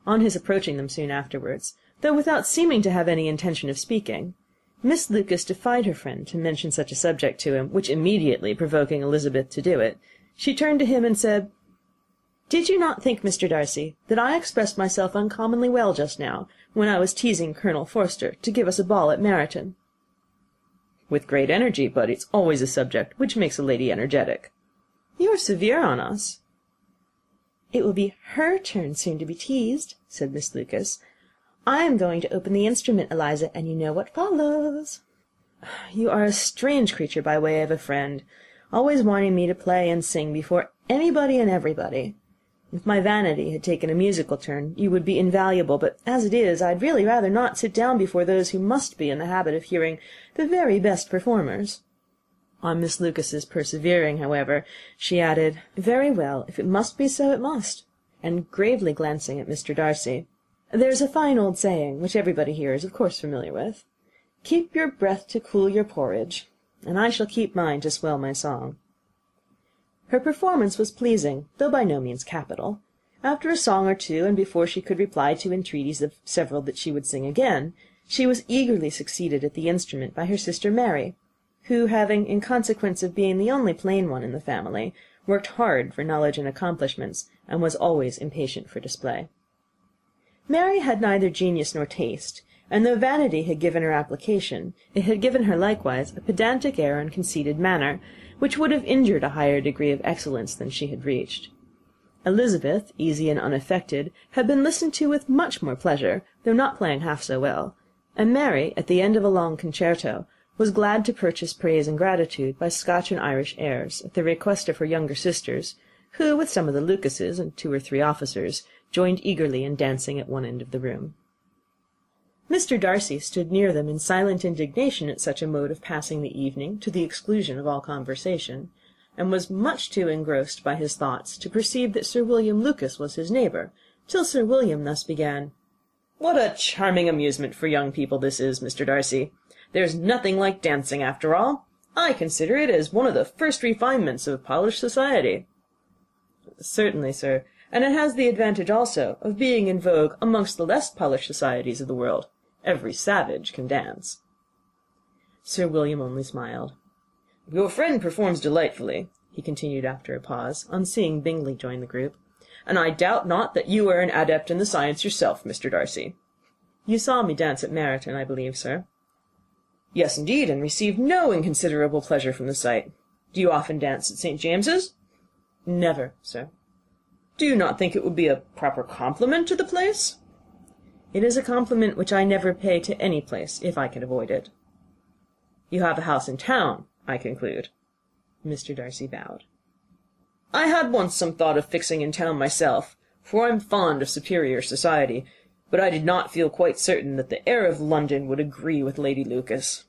On his approaching them soon afterwards, though without seeming to have any intention of speaking, Miss Lucas defied her friend to mention such a subject to him, which immediately provoking Elisabeth to do it, she turned to him and said, "Did you not think, Mr. Darcy, that I expressed myself uncommonly well just now, when I was teasing Colonel Forster to give us a ball at Meryton?" "With great energy, but it's always a subject which makes a lady energetic." "You are severe on us." "It will be her turn soon to be teased," said Miss Lucas. "I am going to open the instrument, Eliza, and you know what follows." "You are a strange creature by way of a friend, always wanting me to play and sing before anybody and everybody. If my vanity had taken a musical turn, you would be invaluable, but as it is, I'd really rather not sit down before those who must be in the habit of hearing the very best performers." On Miss Lucas's persevering, however, she added, "Very well, if it must be so, it must," and gravely glancing at Mr. Darcy, "There's a fine old saying, which everybody here is of course familiar with, 'Keep your breath to cool your porridge,' and I shall keep mine to swell my song." Her performance was pleasing, though by no means capital. After a song or two, and before she could reply to entreaties of several that she would sing again, She was eagerly succeeded at the instrument by her sister Mary, who, having, in consequence of being the only plain one in the family, worked hard for knowledge and accomplishments, and was always impatient for display. Mary had neither genius nor taste, and though vanity had given her application, it had given her likewise a pedantic air and conceited manner, which would have injured a higher degree of excellence than she had reached. Elisabeth, easy and unaffected, had been listened to with much more pleasure, though not playing half so well, and Mary, at the end of a long concerto, was glad to purchase praise and gratitude by Scotch and Irish airs, at the request of her younger sisters, who, with some of the Lucases and 2 or 3 officers, joined eagerly in dancing at one end of the room. Mr. Darcy stood near them in silent indignation at such a mode of passing the evening, to the exclusion of all conversation, and was much too engrossed by his thoughts to perceive that Sir William Lucas was his neighbour, till Sir William thus began: "What a charming amusement for young people this is, Mr. Darcy! There's nothing like dancing, after all. I consider it as one of the first refinements of polished society." "Certainly, sir, and it has the advantage also of being in vogue amongst the less polished societies of the world. Every savage can dance." Sir William only smiled. "Your friend performs delightfully," he continued after a pause, on seeing Bingley join the group, "and I doubt not that you are an adept in the science yourself, Mr. Darcy." "You saw me dance at Meryton, I believe, sir?" "Yes, indeed, and received no inconsiderable pleasure from the sight. Do you often dance at St. James's?" "Never, sir." "Do you not think it would be a proper compliment to the place?" "It is a compliment which I never pay to any place, if I can avoid it." "You have a house in town, I conclude." Mr. Darcy bowed. "I had once some thought of fixing in town myself, for I am fond of superior society, but I did not feel quite certain that the air of London would agree with Lady Lucas."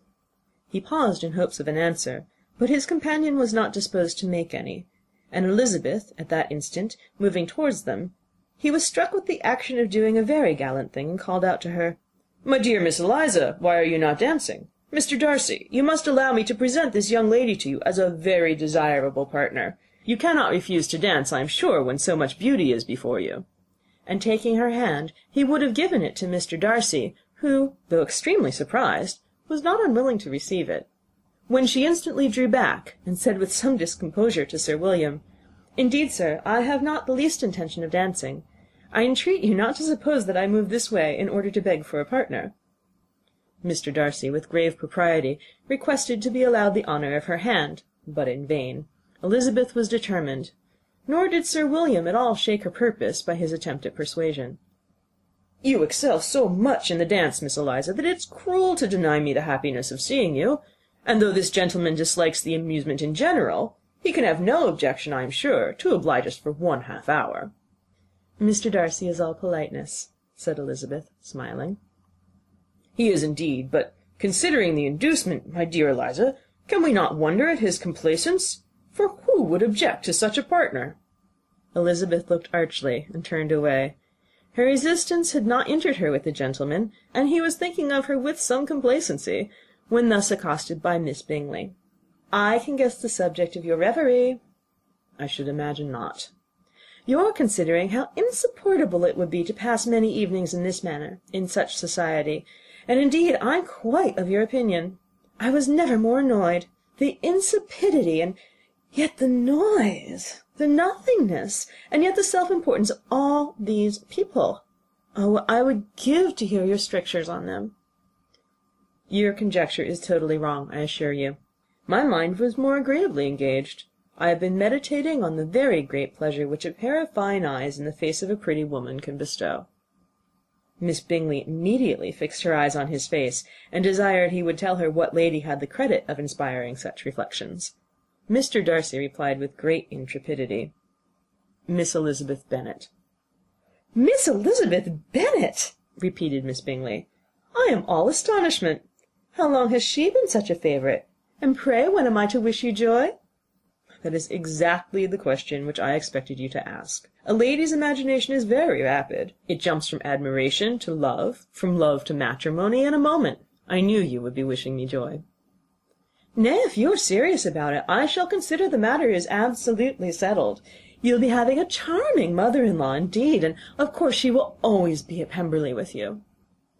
He paused in hopes of an answer, but his companion was not disposed to make any, and Elisabeth, at that instant, moving towards them, he was struck with the action of doing a very gallant thing, and called out to her, "My dear Miss Eliza, why are you not dancing? Mr. Darcy, you must allow me to present this young lady to you as a very desirable partner. You cannot refuse to dance, I am sure, when so much beauty is before you." And taking her hand, he would have given it to Mr. Darcy, who, though extremely surprised, was not unwilling to receive it, when she instantly drew back, and said with some discomposure to Sir William, "Indeed, sir, I have not the least intention of dancing. I entreat you not to suppose that I move this way in order to beg for a partner." Mr. Darcy, with grave propriety, requested to be allowed the honour of her hand, but in vain. Elisabeth was determined, nor did Sir William at all shake her purpose by his attempt at persuasion. "You excel so much in the dance, Miss Eliza, that it's cruel to deny me the happiness of seeing you, and though this gentleman dislikes the amusement in general, he can have no objection, I am sure, to oblige us for 1/2 hour." "Mr. Darcy is all politeness," said Elisabeth, smiling. "He is indeed, but considering the inducement, my dear Eliza, can we not wonder at his complaisance? For who would object to such a partner?" Elisabeth looked archly, and turned away. Her resistance had not injured her with the gentleman, and he was thinking of her with some complacency, when thus accosted by Miss Bingley. "I can guess the subject of your reverie." "I should imagine not." "You're considering how insupportable it would be to pass many evenings in this manner, in such society, and indeed I'm quite of your opinion. I was never more annoyed. The insipidity, and yet the noise, the nothingness, and yet the self-importance of all these people. Oh, I would give to hear your strictures on them." "Your conjecture is totally wrong, I assure you. My mind was more agreeably engaged. I have been meditating on the very great pleasure which a pair of fine eyes in the face of a pretty woman can bestow." Miss Bingley immediately fixed her eyes on his face, and desired he would tell her what lady had the credit of inspiring such reflections. Mr. Darcy replied with great intrepidity, "Miss Elisabeth Bennet." "Miss Elisabeth Bennet!" repeated Miss Bingley. "I am all astonishment. How long has she been such a favourite? And pray when am I to wish you joy?" "That is exactly the question which I expected you to ask. A lady's imagination is very rapid. It jumps from admiration to love, from love to matrimony, in a moment. I knew you would be wishing me joy." "Nay, if you are serious about it, I shall consider the matter is absolutely settled. You'll be having a charming mother-in-law indeed, and of course she will always be at Pemberley with you."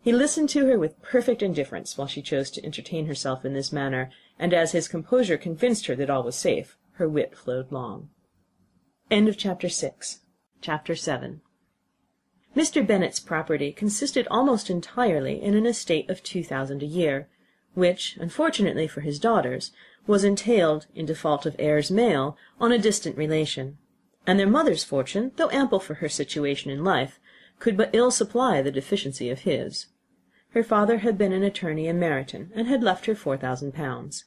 He listened to her with perfect indifference while she chose to entertain herself in this manner, and as his composure convinced her that all was safe, her wit flowed long. Chapter 7. Mr. Bennett's property consisted almost entirely in an estate of 2,000 a year, which, unfortunately for his daughters, was entailed, in default of heirs male, on a distant relation, and their mother's fortune, though ample for her situation in life, could but ill supply the deficiency of his. Her father had been an attorney in Meryton, and had left her 4,000 pounds.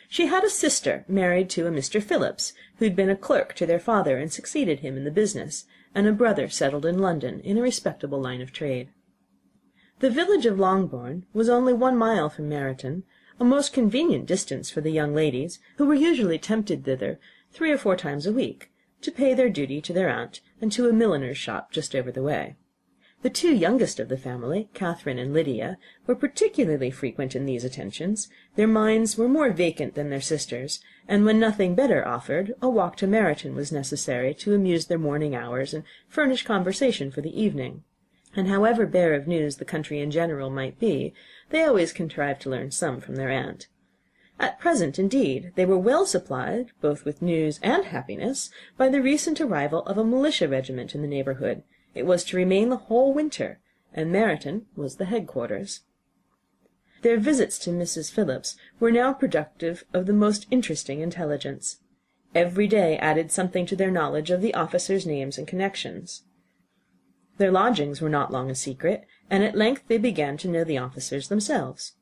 She had a sister married to a Mr. Phillips, who had been a clerk to their father and succeeded him in the business, and a brother settled in London in a respectable line of trade. The village of Longbourn was only 1 mile from Meryton, a most convenient distance for the young ladies, who were usually tempted thither 3 or 4 times a week, to pay their duty to their aunt, and to a milliner's shop just over the way. The 2 youngest of the family, Catherine and Lydia, were particularly frequent in these attentions. Their minds were more vacant than their sisters', and when nothing better offered, a walk to Meryton was necessary to amuse their morning hours and furnish conversation for the evening. And however bare of news the country in general might be, they always contrived to learn some from their aunt. At present, indeed, they were well supplied, both with news and happiness, by the recent arrival of a militia regiment in the neighbourhood. It was to remain the whole winter, and Meryton was the headquarters. Their visits to Mrs. Phillips were now productive of the most interesting intelligence. Every day added something to their knowledge of the officers' names and connections. Their lodgings were not long a secret, and at length they began to know the officers themselves.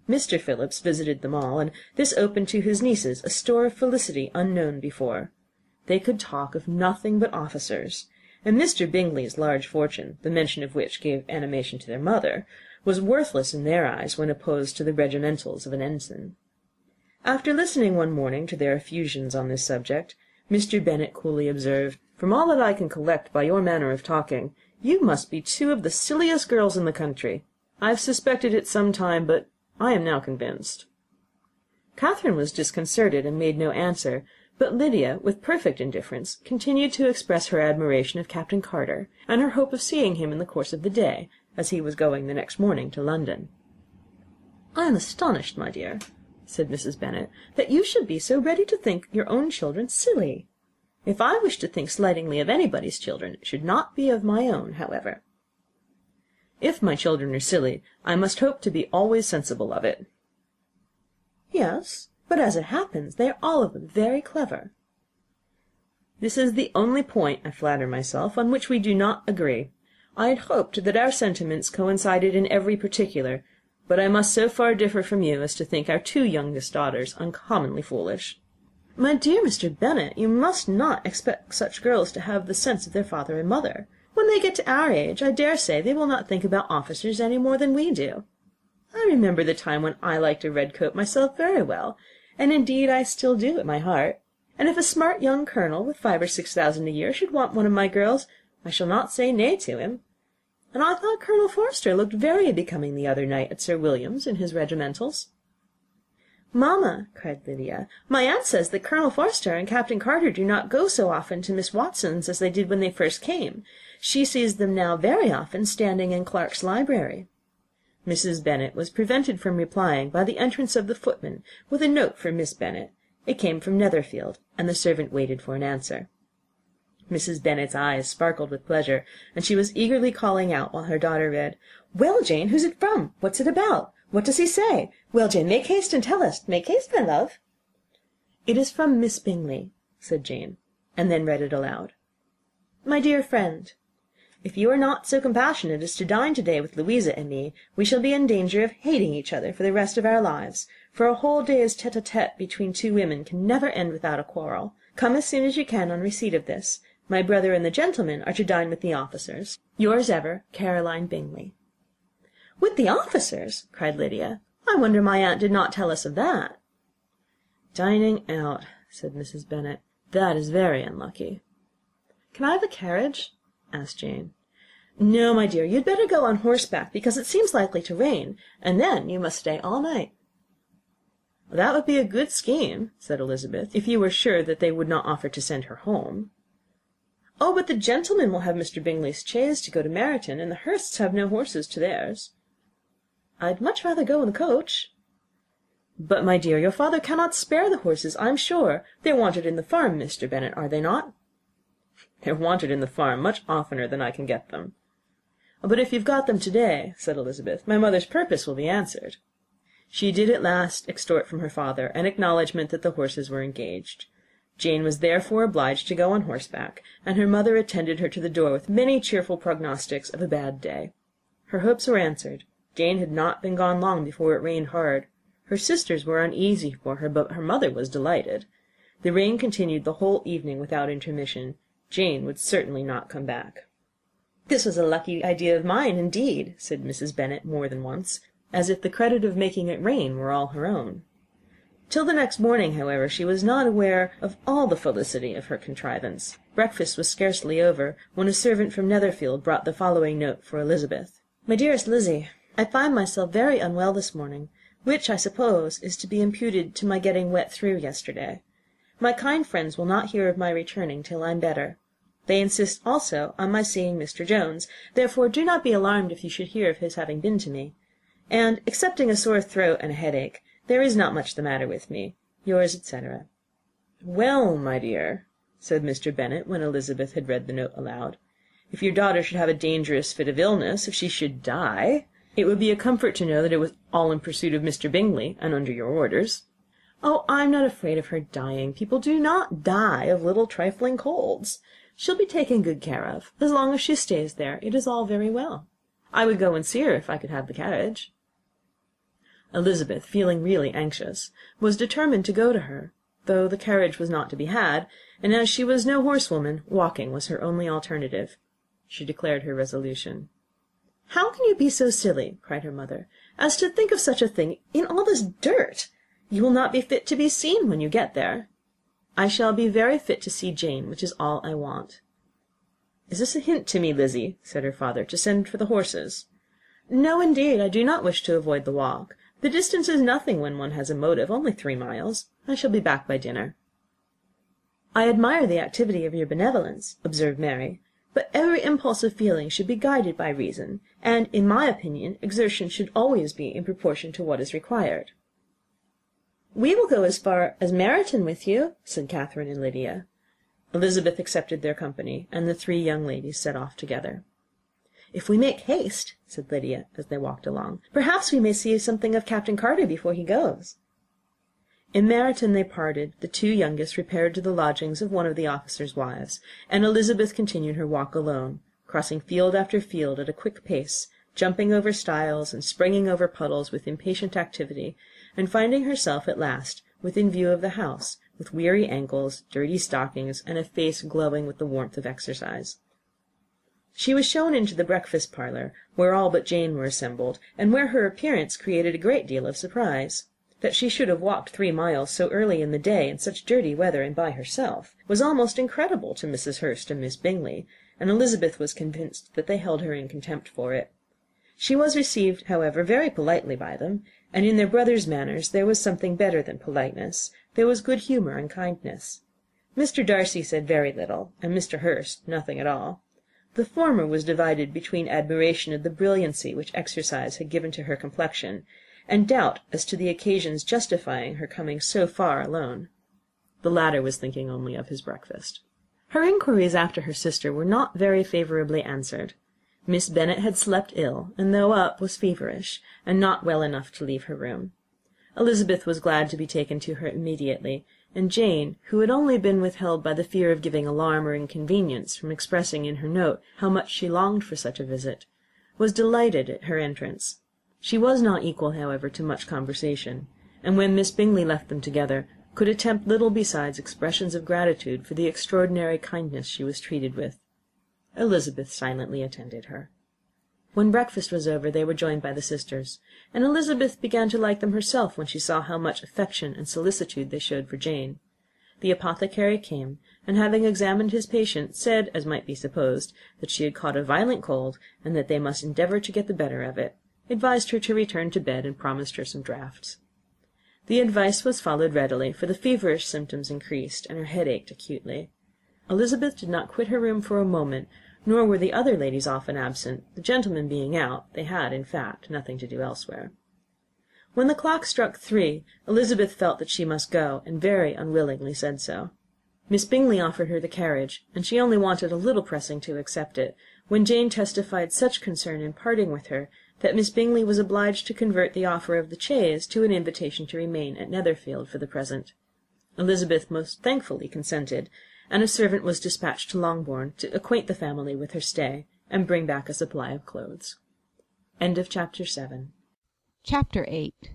Mr. Phillips visited them all, and this opened to his nieces a store of felicity unknown before. They could talk of nothing but officers, and Mr. Bingley's large fortune, the mention of which gave animation to their mother, was worthless in their eyes when opposed to the regimentals of an ensign. After listening one morning to their effusions on this subject, Mr. Bennet coolly observed, "From all that I can collect by your manner of talking, you must be 2 of the silliest girls in the country. I've suspected it some time, but I am now convinced." Catherine was disconcerted and made no answer, but Lydia, with perfect indifference, continued to express her admiration of Captain Carter, and her hope of seeing him in the course of the day, as he was going the next morning to London. "I am astonished, my dear," said Mrs. Bennet, "that you should be so ready to think your own children silly. If I wish to think slightingly of anybody's children, it should not be of my own, however. If my children are silly, I must hope to be always sensible of it." "Yes, but as it happens, they are all of them very clever." "This is the only point, I flatter myself, on which we do not agree. I had hoped that our sentiments coincided in every particular, but I must so far differ from you as to think our 2 youngest daughters uncommonly foolish." "My dear Mr. Bennet, you must not expect such girls to have the sense of their father and mother. When they get to our age, I dare say they will not think about officers any more than we do. I remember the time when I liked a red coat myself very well, and indeed I still do at my heart. And if a smart young colonel with 5,000 or 6,000 a year should want one of my girls, I shall not say nay to him. And I thought Colonel Forster looked very becoming the other night at Sir William's in his regimentals." "Mamma," cried Lydia, "my aunt says that Colonel Forster and Captain Carter do not go so often to Miss Watson's as they did when they first came. She sees them now very often standing in Clark's library." Mrs. Bennet was prevented from replying by the entrance of the footman with a note for Miss Bennet. It came from Netherfield, and the servant waited for an answer. Mrs. Bennet's eyes sparkled with pleasure, and she was eagerly calling out while her daughter read, "Well, Jane, who's it from? What's it about? What does he say? Well, Jane, make haste and tell us. Make haste, my love." "It is from Miss Bingley," said Jane, and then read it aloud. "My dear friend, if you are not so compassionate as to dine to-day with Louisa and me, we shall be in danger of hating each other for the rest of our lives, for a whole day's tete-a-tete between 2 women can never end without a quarrel. Come as soon as you can on receipt of this. My brother and the gentlemen are to dine with the officers. Yours ever, Caroline Bingley." "With the officers!" cried Lydia. "I wonder my aunt did not tell us of that." "Dining out," said Mrs. Bennet. "That is very unlucky." "Can I have a carriage?" asked Jane. "No, my dear, you'd better go on horseback, because it seems likely to rain, and then you must stay all night." "That would be a good scheme," said Elisabeth, "if you were sure that they would not offer to send her home." "Oh, but the gentlemen will have Mr. Bingley's chaise to go to Meryton, and the Hursts have no horses to theirs." "I'd much rather go in the coach." "But, my dear, your father cannot spare the horses, I'm sure. They're wanted in the farm, Mr. Bennet, are they not?" "They're wanted in the farm much oftener than I can get them." "But if you've got them to-day," said Elisabeth, "my mother's purpose will be answered." She did at last extort from her father an acknowledgment that the horses were engaged. Jane was therefore obliged to go on horseback, and her mother attended her to the door with many cheerful prognostics of a bad day. Her hopes were answered. Jane had not been gone long before it rained hard. Her sisters were uneasy for her, but her mother was delighted. The rain continued the whole evening without intermission. Jane would certainly not come back. "This was a lucky idea of mine, indeed," said Mrs. Bennet more than once, as if the credit of making it rain were all her own. Till the next morning, however, she was not aware of all the felicity of her contrivance. Breakfast was scarcely over, when a servant from Netherfield brought the following note for Elisabeth. "My dearest Lizzie, I find myself very unwell this morning, which, I suppose, is to be imputed to my getting wet through yesterday. My kind friends will not hear of my returning till I'm better. They insist also on my seeing Mr. Jones, therefore do not be alarmed if you should hear of his having been to me. And, excepting a sore throat and a headache, there is not much the matter with me. Yours, etc." "Well, my dear," said Mr. Bennet, when Elisabeth had read the note aloud, "if your daughter should have a dangerous fit of illness, if she should die, it would be a comfort to know that it was all in pursuit of Mr. Bingley, and under your orders." "Oh, I'm not afraid of her dying. People do not die of little trifling colds. She'll be taken good care of. As long as she stays there, it is all very well. I would go and see her if I could have the carriage." Elisabeth, feeling really anxious, was determined to go to her, though the carriage was not to be had, and as she was no horsewoman, walking was her only alternative. She declared her resolution. "How can you be so silly," cried her mother, "as to think of such a thing in all this dirt? You will not be fit to be seen when you get there." "I shall be very fit to see Jane, which is all I want." "Is this a hint to me, Lizzie," said her father, "to send for the horses?" "No, indeed, I do not wish to avoid the walk. The distance is nothing when one has a motive, only 3 miles. I shall be back by dinner." "I admire the activity of your benevolence," observed Mary, "but every impulse of feeling should be guided by reason, and, in my opinion, exertion should always be in proportion to what is required." "We will go as far as Meryton with you," said Catherine and Lydia. Elisabeth accepted their company, and the 3 young ladies set off together. "If we make haste," said Lydia, as they walked along, "perhaps we may see something of Captain Carter before he goes." In Meryton they parted. The 2 youngest repaired to the lodgings of one of the officers' wives, and Elisabeth continued her walk alone, crossing field after field at a quick pace, jumping over stiles and springing over puddles with impatient activity, and finding herself at last within view of the house, with weary ankles, dirty stockings, and a face glowing with the warmth of exercise. She was shown into the breakfast parlour, where all but Jane were assembled, and where her appearance created a great deal of surprise. That she should have walked 3 miles so early in the day, in such dirty weather, and by herself, was almost incredible to Mrs. Hurst and Miss Bingley, and Elisabeth was convinced that they held her in contempt for it. She was received, however, very politely by them, and in their brother's manners there was something better than politeness. There was good humour and kindness. Mr. Darcy said very little, and Mr. Hurst nothing at all. The former was divided between admiration of the brilliancy which exercise had given to her complexion, and doubt as to the occasions justifying her coming so far alone. The latter was thinking only of his breakfast. Her inquiries after her sister were not very favourably answered. Miss Bennet had slept ill, and though up, was feverish, and not well enough to leave her room. Elisabeth was glad to be taken to her immediately, and Jane, who had only been withheld by the fear of giving alarm or inconvenience from expressing in her note how much she longed for such a visit, was delighted at her entrance. She was not equal, however, to much conversation, and when Miss Bingley left them together, could attempt little besides expressions of gratitude for the extraordinary kindness she was treated with. Elisabeth silently attended her. When breakfast was over, they were joined by the sisters, and Elisabeth began to like them herself when she saw how much affection and solicitude they showed for Jane. The apothecary came, and having examined his patient, said, as might be supposed, that she had caught a violent cold, and that they must endeavour to get the better of it, advised her to return to bed, and promised her some draughts. The advice was followed readily, for the feverish symptoms increased, and her head ached acutely. Elisabeth did not quit her room for a moment, nor were the other ladies often absent. The gentlemen being out, they had, in fact, nothing to do elsewhere. When the clock struck 3, Elisabeth felt that she must go, and very unwillingly said so. Miss Bingley offered her the carriage, and she only wanted a little pressing to accept it, when Jane testified such concern in parting with her, that Miss Bingley was obliged to convert the offer of the chaise to an invitation to remain at Netherfield for the present. Elisabeth most thankfully consented, and a servant was dispatched to Longbourn to acquaint the family with her stay, and bring back a supply of clothes. Chapter 7. Chapter 8.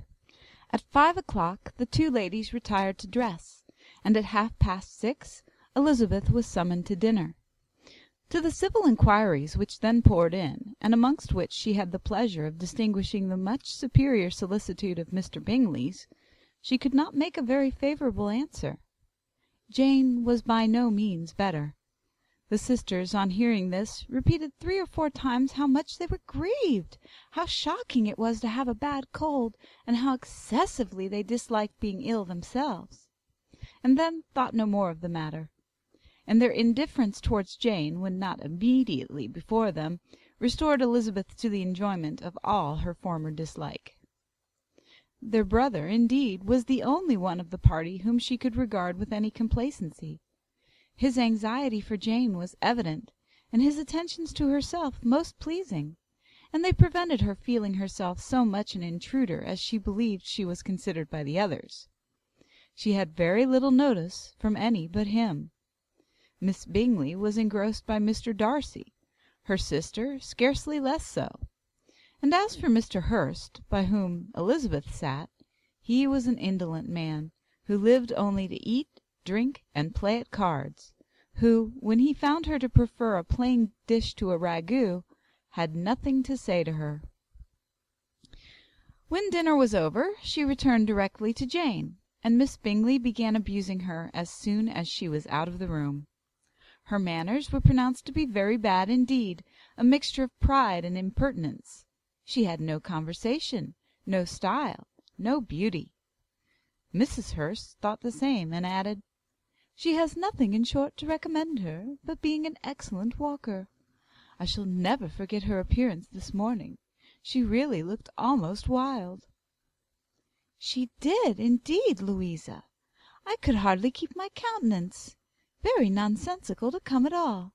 At 5 o'clock the two ladies retired to dress, and at 6:30 Elisabeth was summoned to dinner. To the civil inquiries which then poured in, and amongst which she had the pleasure of distinguishing the much superior solicitude of Mr. Bingley's, she could not make a very favourable answer. Jane was by no means better. The sisters, on hearing this, repeated 3 or 4 times how much they were grieved, how shocking it was to have a bad cold, and how excessively they disliked being ill themselves, and then thought no more of the matter. And their indifference towards Jane, when not immediately before them, restored Elisabeth to the enjoyment of all her former dislike. Their brother, indeed, was the only one of the party whom she could regard with any complacency. His anxiety for Jane was evident, and his attentions to herself most pleasing, and they prevented her feeling herself so much an intruder as she believed she was considered by the others. She had very little notice from any but him. Miss Bingley was engrossed by Mr. Darcy, her sister scarcely less so, and as for Mr. Hurst, by whom Elisabeth sat, he was an indolent man, who lived only to eat, drink, and play at cards, who, when he found her to prefer a plain dish to a ragout, had nothing to say to her. When dinner was over, she returned directly to Jane, and Miss Bingley began abusing her as soon as she was out of the room. Her manners were pronounced to be very bad indeed, a mixture of pride and impertinence. She had no conversation, no style, no beauty. Mrs. Hurst thought the same, and added, "She has nothing, in short, to recommend her, but being an excellent walker. I shall never forget her appearance this morning. She really looked almost wild." "She did, indeed, Louisa. I could hardly keep my countenance. Very nonsensical to come at all.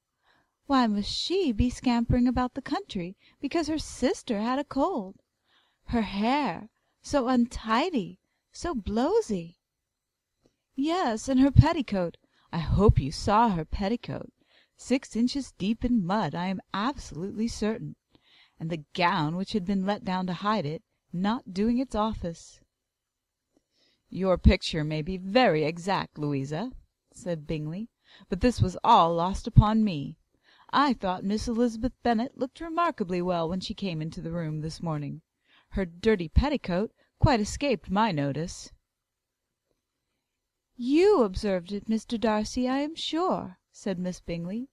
Why must she be scampering about the country because her sister had a cold? Her hair, so untidy, so blowsy. Yes, and her petticoat. I hope you saw her petticoat. 6 inches deep in mud, I am absolutely certain. And the gown which had been let down to hide it, not doing its office." "Your picture may be very exact, Louisa," said Bingley, "but this was all lost upon me. I thought Miss Elisabeth Bennet looked remarkably well when she came into the room this morning. Her dirty petticoat quite escaped my notice." "You observed it, Mr. Darcy, I am sure," said Miss Bingley,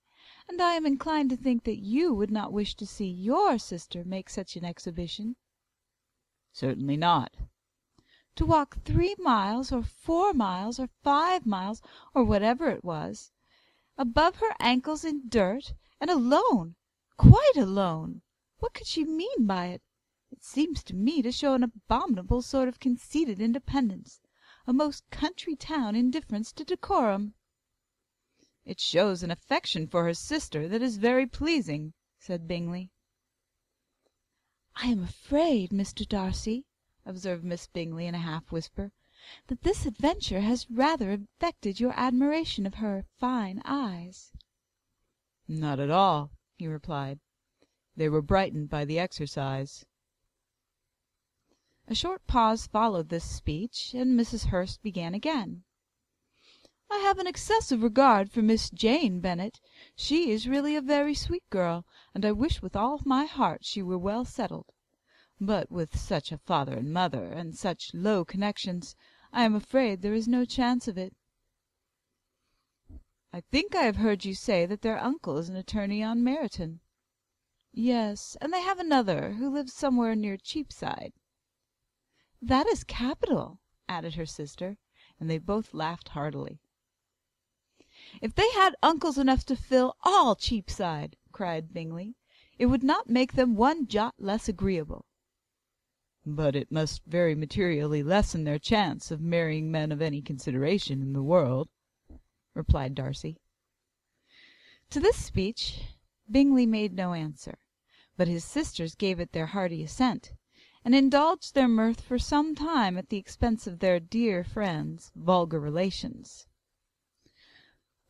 "and I am inclined to think that you would not wish to see your sister make such an exhibition." "Certainly not." "To walk 3 miles, or 4 miles, or 5 miles, or whatever it was, above her ankles in dirt, and alone, quite alone! What could she mean by it? It seems to me to show an abominable sort of conceited independence, a most country town indifference to decorum." "It shows an affection for her sister that is very pleasing," said Bingley. "I am afraid, Mr. Darcy," observed Miss Bingley in a half-whisper, "that this adventure has rather affected your admiration of her fine eyes." "Not at all," he replied. "They were brightened by the exercise." A short pause followed this speech, and Mrs. Hurst began again. "I have an excessive regard for Miss Jane Bennet. She is really a very sweet girl, and I wish with all my heart she were well settled. But with such a father and mother, and such low connections, I am afraid there is no chance of it." "I think I have heard you say that their uncle is an attorney on Meryton." "Yes, and they have another, who lives somewhere near Cheapside." "That is capital," added her sister, and they both laughed heartily. "If they had uncles enough to fill all Cheapside," cried Bingley. "It would not make them one jot less agreeable." "But it must very materially lessen their chance of marrying men of any consideration in the world," replied Darcy. To this speech Bingley made no answer, but his sisters gave it their hearty assent, and indulged their mirth for some time at the expense of their dear friend's vulgar relations.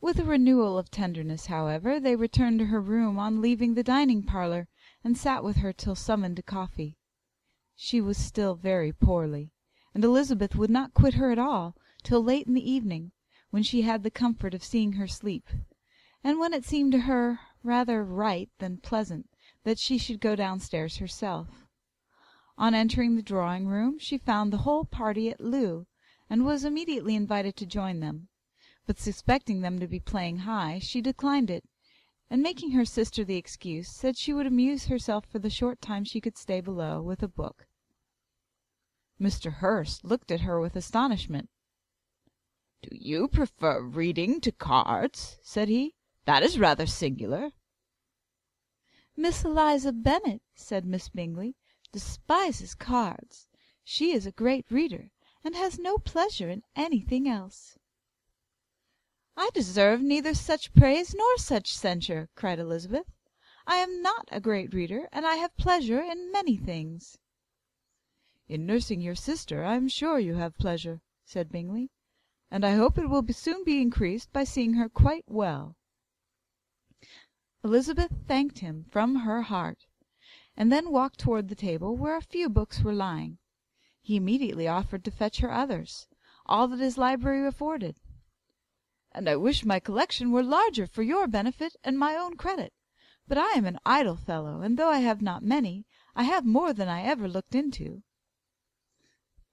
With a renewal of tenderness, however, they returned to her room on leaving the dining-parlour, and sat with her till summoned to coffee. She was still very poorly, and Elisabeth would not quit her at all till late in the evening, when she had the comfort of seeing her sleep, and when it seemed to her rather right than pleasant that she should go downstairs herself. On entering the drawing-room, she found the whole party at loo, and was immediately invited to join them, but suspecting them to be playing high, she declined it, and making her sister the excuse, said she would amuse herself for the short time she could stay below with a book. Mr. Hurst looked at her with astonishment. "Do you prefer reading to cards?" said he. "That is rather singular." "Miss Eliza Bennet," said Miss Bingley, "despises cards. She is a great reader, and has no pleasure in anything else." "I deserve neither such praise nor such censure," cried Elisabeth. "I am not a great reader, and I have pleasure in many things." "In nursing your sister I am sure you have pleasure," said Bingley, "and I hope it will soon be increased by seeing her quite well." Elisabeth thanked him from her heart, and then walked toward the table where a few books were lying. He immediately offered to fetch her others, all that his library afforded. "And I wish my collection were larger for your benefit and my own credit. But I am an idle fellow, and though I have not many, I have more than I ever looked into."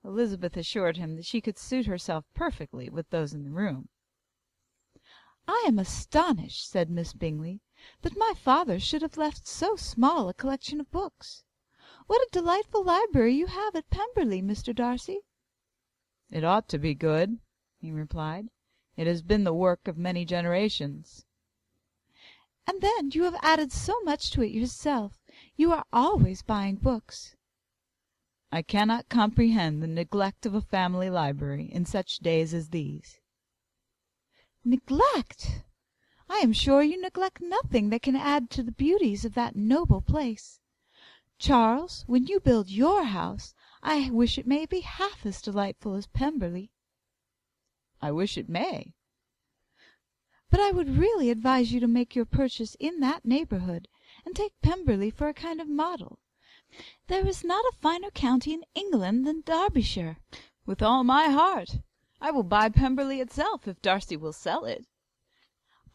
Elisabeth assured him that she could suit herself perfectly with those in the room. "I am astonished," said Miss Bingley, "that my father should have left so small a collection of books. What a delightful library you have at Pemberley, Mr. Darcy!" "It ought to be good," he replied. "It has been the work of many generations." "And then you have added so much to it yourself. You are always buying books." "I cannot comprehend the neglect of a family library in such days as these." "Neglect! I am sure you neglect nothing that can add to the beauties of that noble place. Charles, when you build your house, I wish it may be half as delightful as Pemberley." "I wish it may." "But I would really advise you to make your purchase in that neighbourhood, and take Pemberley for a kind of model. There is not a finer county in England than Derbyshire." "With all my heart. I will buy Pemberley itself if Darcy will sell it."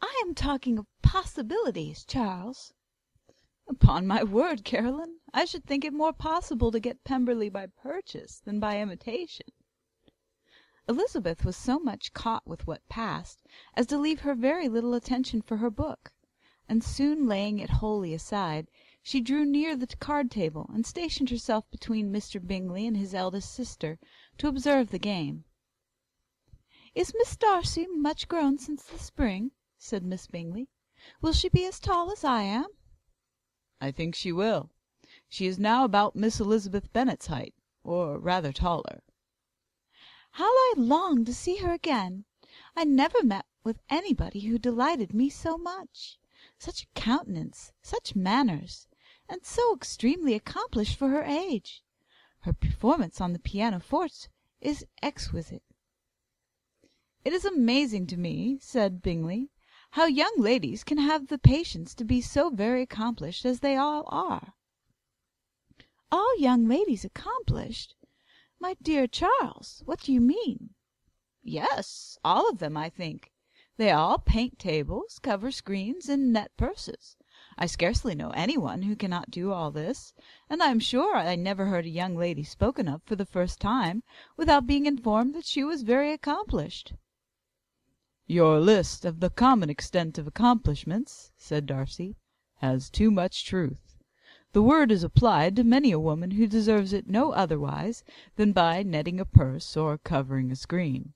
"I am talking of possibilities, Charles." "Upon my word, Caroline, I should think it more possible to get Pemberley by purchase than by imitation." Elisabeth was so much caught with what passed as to leave her very little attention for her book, and soon laying it wholly aside, she drew near the card-table and stationed herself between Mr. Bingley and his eldest sister to observe the game. "Is Miss Darcy much grown since the spring?" said Miss Bingley. "Will she be as tall as I am?" "I think she will. She is now about Miss Elisabeth Bennet's height, or rather taller." "How I long to see her again! I never met with anybody who delighted me so much. Such a countenance, such manners, and so extremely accomplished for her age. Her performance on the pianoforte is exquisite." "It is amazing to me," said Bingley, "how young ladies can have the patience to be so very accomplished as they all are." "All young ladies accomplished? My dear Charles, what do you mean?" "Yes, all of them, I think. They all paint tables, cover screens, and net purses. I scarcely know anyone who cannot do all this, and I am sure I never heard a young lady spoken of for the first time without being informed that she was very accomplished." "Your list of the common extent of accomplishments," said Darcy, "has too much truth. The word is applied to many a woman who deserves it no otherwise than by netting a purse or covering a screen.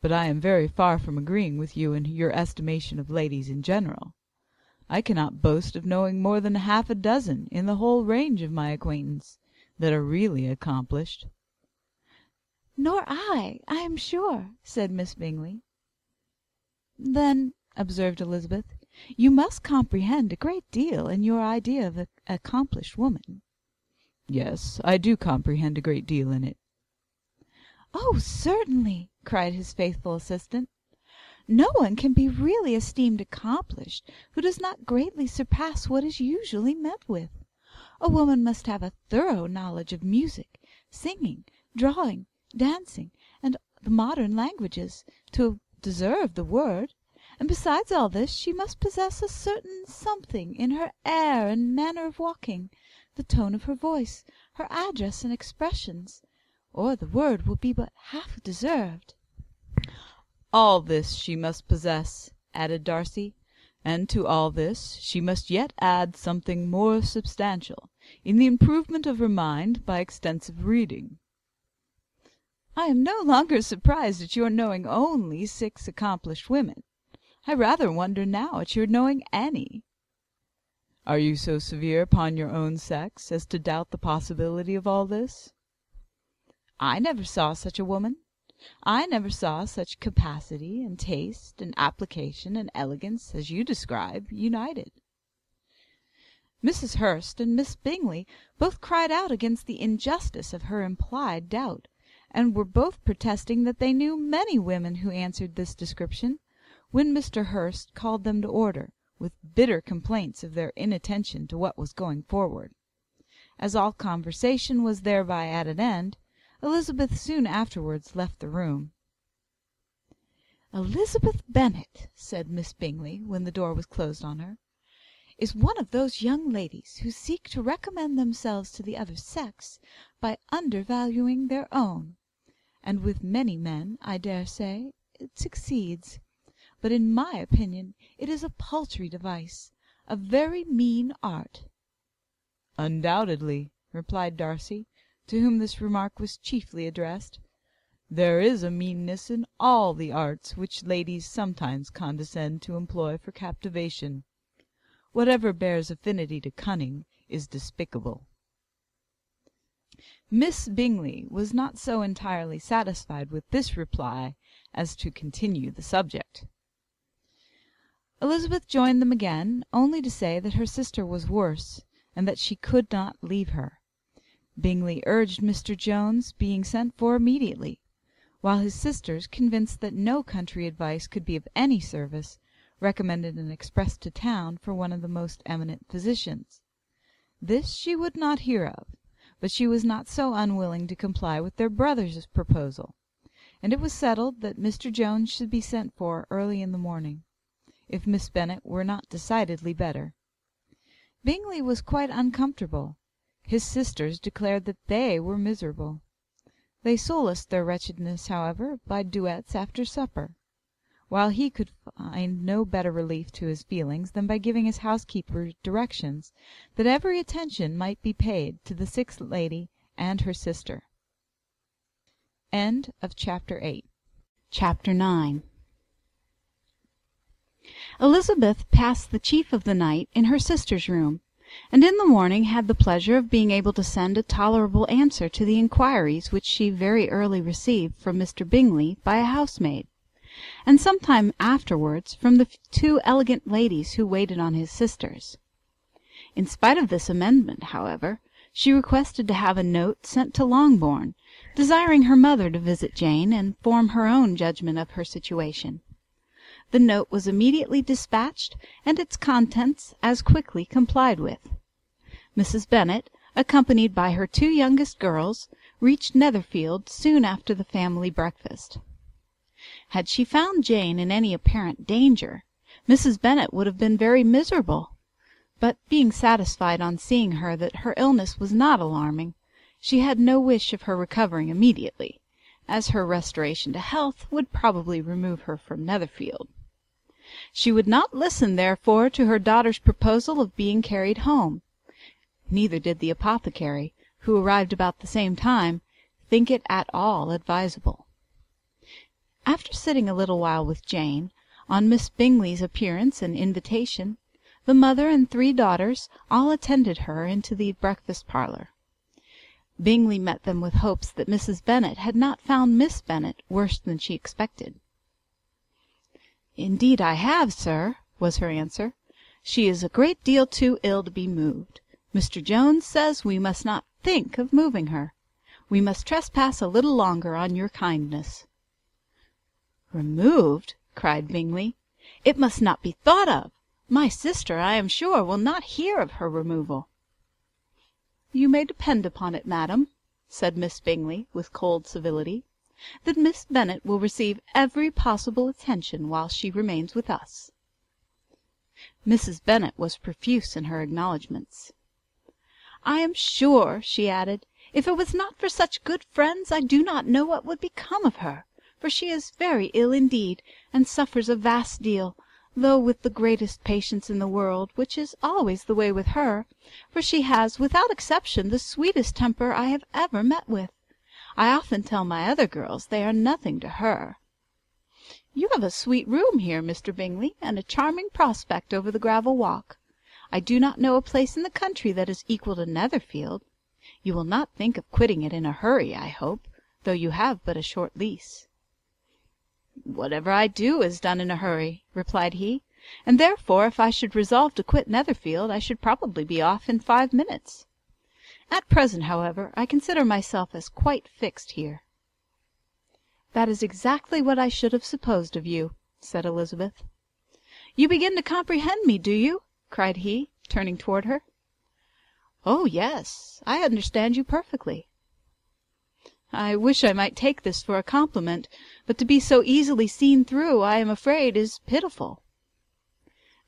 But I am very far from agreeing with you in your estimation of ladies in general. I cannot boast of knowing more than half a dozen in the whole range of my acquaintance that are really accomplished." "Nor I am sure," said Miss Bingley. "Then," observed Elizabeth, "you must comprehend a great deal in your idea of an accomplished woman." "Yes, I do comprehend a great deal in it." "Oh, certainly," cried his faithful assistant. "No one can be really esteemed accomplished who does not greatly surpass what is usually met with. A woman must have a thorough knowledge of music, singing, drawing, dancing, and the modern languages, to deserve the word; and besides all this, she must possess a certain something in her air and manner of walking, the tone of her voice, her address and expressions, or the word will be but half deserved." "All this she must possess," added Darcy, "and to all this she must yet add something more substantial in the improvement of her mind by extensive reading." "I am no longer surprised at your knowing only 6 accomplished women. I rather wonder now at your knowing any." "Are you so severe upon your own sex as to doubt the possibility of all this?" "I never saw such a woman. I never saw such capacity and taste and application and elegance as you describe united." Mrs. Hurst and Miss Bingley both cried out against the injustice of her implied doubt, and were both protesting that they knew many women who answered this description, when Mr. Hurst called them to order, with bitter complaints of their inattention to what was going forward. As all conversation was thereby at an end, Elizabeth soon afterwards left the room. "Elisabeth Bennet," said Miss Bingley, when the door was closed on her, "is one of those young ladies who seek to recommend themselves to the other sex by undervaluing their own; and with many men, I dare say, it succeeds. But in my opinion it is a paltry device, a very mean art." "Undoubtedly," replied Darcy, to whom this remark was chiefly addressed. "There is a meanness in all the arts which ladies sometimes condescend to employ for captivation. Whatever bears affinity to cunning is despicable." Miss Bingley was not so entirely satisfied with this reply as to continue the subject. Elizabeth joined them again, only to say that her sister was worse, and that she could not leave her. Bingley urged Mr. Jones being sent for immediately, while his sisters, convinced that no country advice could be of any service, recommended an express to town for one of the most eminent physicians. This she would not hear of, but she was not so unwilling to comply with their brother's proposal, and it was settled that Mr. Jones should be sent for early in the morning, if Miss Bennet were not decidedly better. Bingley was quite uncomfortable. His sisters declared that they were miserable. They solaced their wretchedness, however, by duets after supper, while he could find no better relief to his feelings than by giving his housekeeper directions that every attention might be paid to the sick lady and her sister. Chapter 9. Elizabeth passed the chief of the night in her sister's room, and in the morning had the pleasure of being able to send a tolerable answer to the inquiries which she very early received from Mr. Bingley by a housemaid, and some time afterwards from the 2 elegant ladies who waited on his sisters. In spite of this amendment, however, she requested to have a note sent to Longbourn, desiring her mother to visit Jane and form her own judgment of her situation. The note was immediately dispatched, and its contents as quickly complied with. Mrs. Bennet, accompanied by her 2 youngest girls, reached Netherfield soon after the family breakfast. Had she found Jane in any apparent danger, Mrs. Bennet would have been very miserable; but being satisfied on seeing her that her illness was not alarming, she had no wish of her recovering immediately, as her restoration to health would probably remove her from Netherfield. She would not listen, therefore, to her daughter's proposal of being carried home. Neither did the apothecary, who arrived about the same time, think it at all advisable. After sitting a little while with Jane, on Miss Bingley's appearance and invitation, The mother and 3 daughters all attended her into the breakfast parlour. Bingley met them with hopes that Mrs. Bennet had not found Miss Bennet worse than she expected. "Indeed I have, sir," was her answer. "She is a great deal too ill to be moved. Mr. Jones says we must not think of moving her. We must trespass a little longer on your kindness." "Removed!" cried Bingley. "It must not be thought of. My sister, I am sure, will not hear of her removal." "You may depend upon it, madam," said Miss Bingley, with cold civility, "that Miss Bennet will receive every possible attention while she remains with us." Mrs. Bennet was profuse in her acknowledgments. "I am sure," she added, "if it was not for such good friends, I do not know what would become of her, for she is very ill indeed, and suffers a vast deal, though with the greatest patience in the world, which is always the way with her, for she has, without exception, the sweetest temper I have ever met with. I often tell my other girls they are nothing to her. You have a sweet room here, Mr. Bingley, and a charming prospect over the gravel walk. I do not know a place in the country that is equal to Netherfield. You will not think of quitting it in a hurry, I hope, though you have but a short lease." "Whatever I do is done in a hurry," replied he, "and therefore if I should resolve to quit Netherfield I should probably be off in 5 minutes. At present, however, I consider myself as quite fixed here." "That is exactly what I should have supposed of you," said Elisabeth. "You begin to comprehend me, do you?" cried he, turning toward her. "Oh, yes, I understand you perfectly." "I wish I might take this for a compliment, but to be so easily seen through, I am afraid, is pitiful."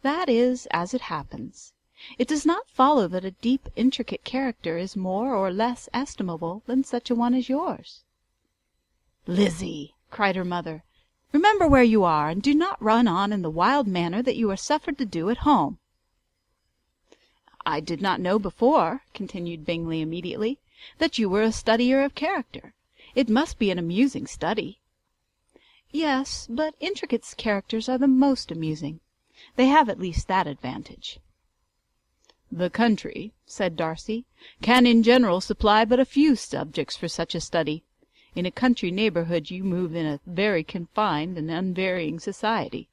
"That is as it happens. It does not follow that a deep, intricate character is more or less estimable than such a one as yours." "Lizzie," cried her mother, "remember where you are, and do not run on in the wild manner that you are suffered to do at home." "I did not know before," continued Bingley immediately, "that you were a studier of character. It must be an amusing study." "Yes, but intricate characters are the most amusing. They have at least that advantage." "The country," said Darcy, "can in general supply but a few subjects for such a study. In a country neighbourhood you move in a very confined and unvarying society."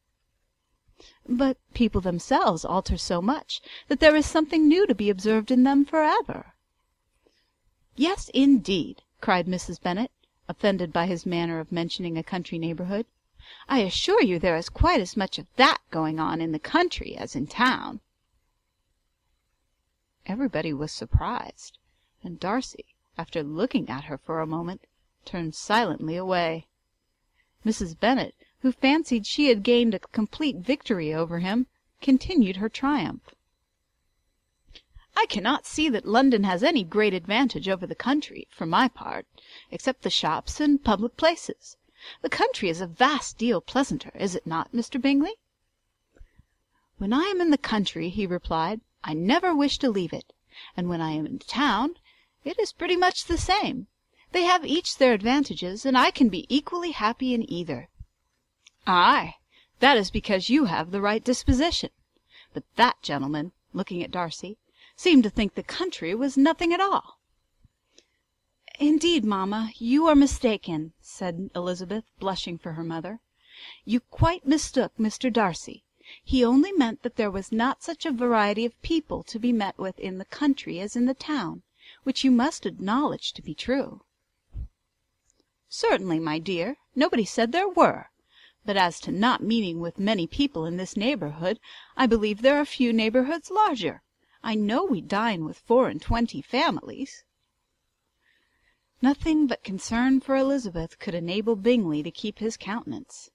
"But people themselves alter so much that there is something new to be observed in them for ever." "Yes, indeed," cried Mrs. Bennet, offended by his manner of mentioning a country neighbourhood. "I assure you there is quite as much of that going on in the country as in town." Everybody was surprised, and Darcy, after looking at her for a moment, turned silently away. Mrs. Bennet, who fancied she had gained a complete victory over him, continued her triumph. "I cannot see that London has any great advantage over the country, for my part, except the shops and public places. The country is a vast deal pleasanter, is it not, Mr. Bingley?" "When I am in the country," he replied, "I never wish to leave it, and when I am in town it is pretty much the same. They have each their advantages, and I can be equally happy in either." "Ay, that is because you have the right disposition. But that gentleman," looking at Darcy, "seemed to think the country was nothing at all." "Indeed, mamma, you are mistaken," said Elisabeth, blushing for her mother. "You quite mistook Mr. Darcy. He only meant that there was not such a variety of people to be met with in the country as in the town, which you must acknowledge to be true." "Certainly, my dear, nobody said there were. But as to not meeting with many people in this neighbourhood, I believe there are few neighbourhoods larger. I know we dine with 24 families." Nothing but concern for Elisabeth could enable Bingley to keep his countenance.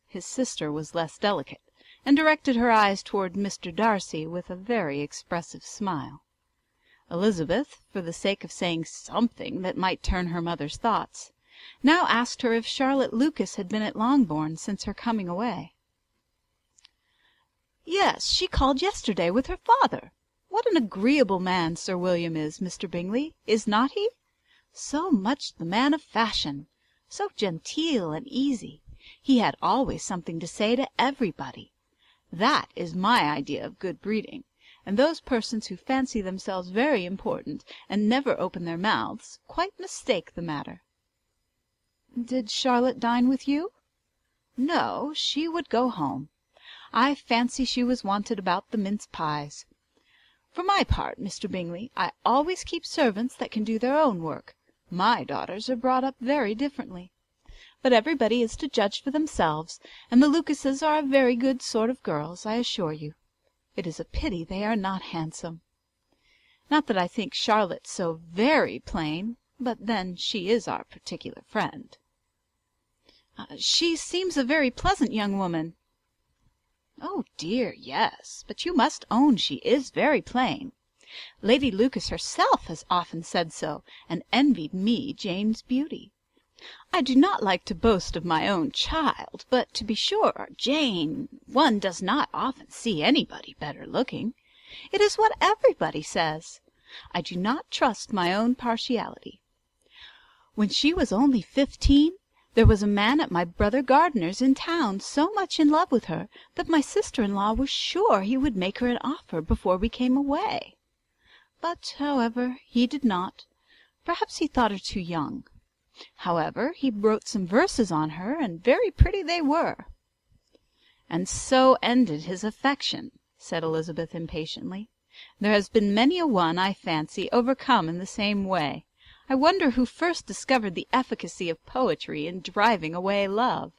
His sister was less delicate, and directed her eyes toward Mr. Darcy with a very expressive smile. Elisabeth, for the sake of saying something that might turn her mother's thoughts, now asked her if Charlotte Lucas had been at Longbourn since her coming away. "Yes, she called yesterday with her father. What an agreeable man Sir William is, Mr. Bingley, is not he? So much the man of fashion, so genteel and easy. He had always something to say to everybody. That is my idea of good breeding, and those persons who fancy themselves very important and never open their mouths quite mistake the matter." "Did Charlotte dine with you?" "No, she would go home. I fancy she was wanted about the mince pies. For my part, Mr. Bingley, I always keep servants that can do their own work. My daughters are brought up very differently. But everybody is to judge for themselves, and the Lucases are a very good sort of girls, I assure you. It is a pity they are not handsome. Not that I think Charlotte so very plain, but then she is our particular friend." "She seems a very pleasant young woman." "Oh dear, yes, but you must own she is very plain. Lady Lucas herself has often said so, and envied me Jane's beauty. I do not like to boast of my own child, but to be sure, Jane, one does not often see anybody better looking. It is what everybody says. I do not trust my own partiality. When she was only 15, there was a man at my brother Gardiner's in town so much in love with her that my sister-in-law was sure he would make her an offer before we came away. But, however, he did not. Perhaps he thought her too young. However, he wrote some verses on her, and very pretty they were." "And so ended his affection," said Elisabeth impatiently. "There has been many a one, I fancy, overcome in the same way. I wonder who first discovered the efficacy of poetry in driving away love."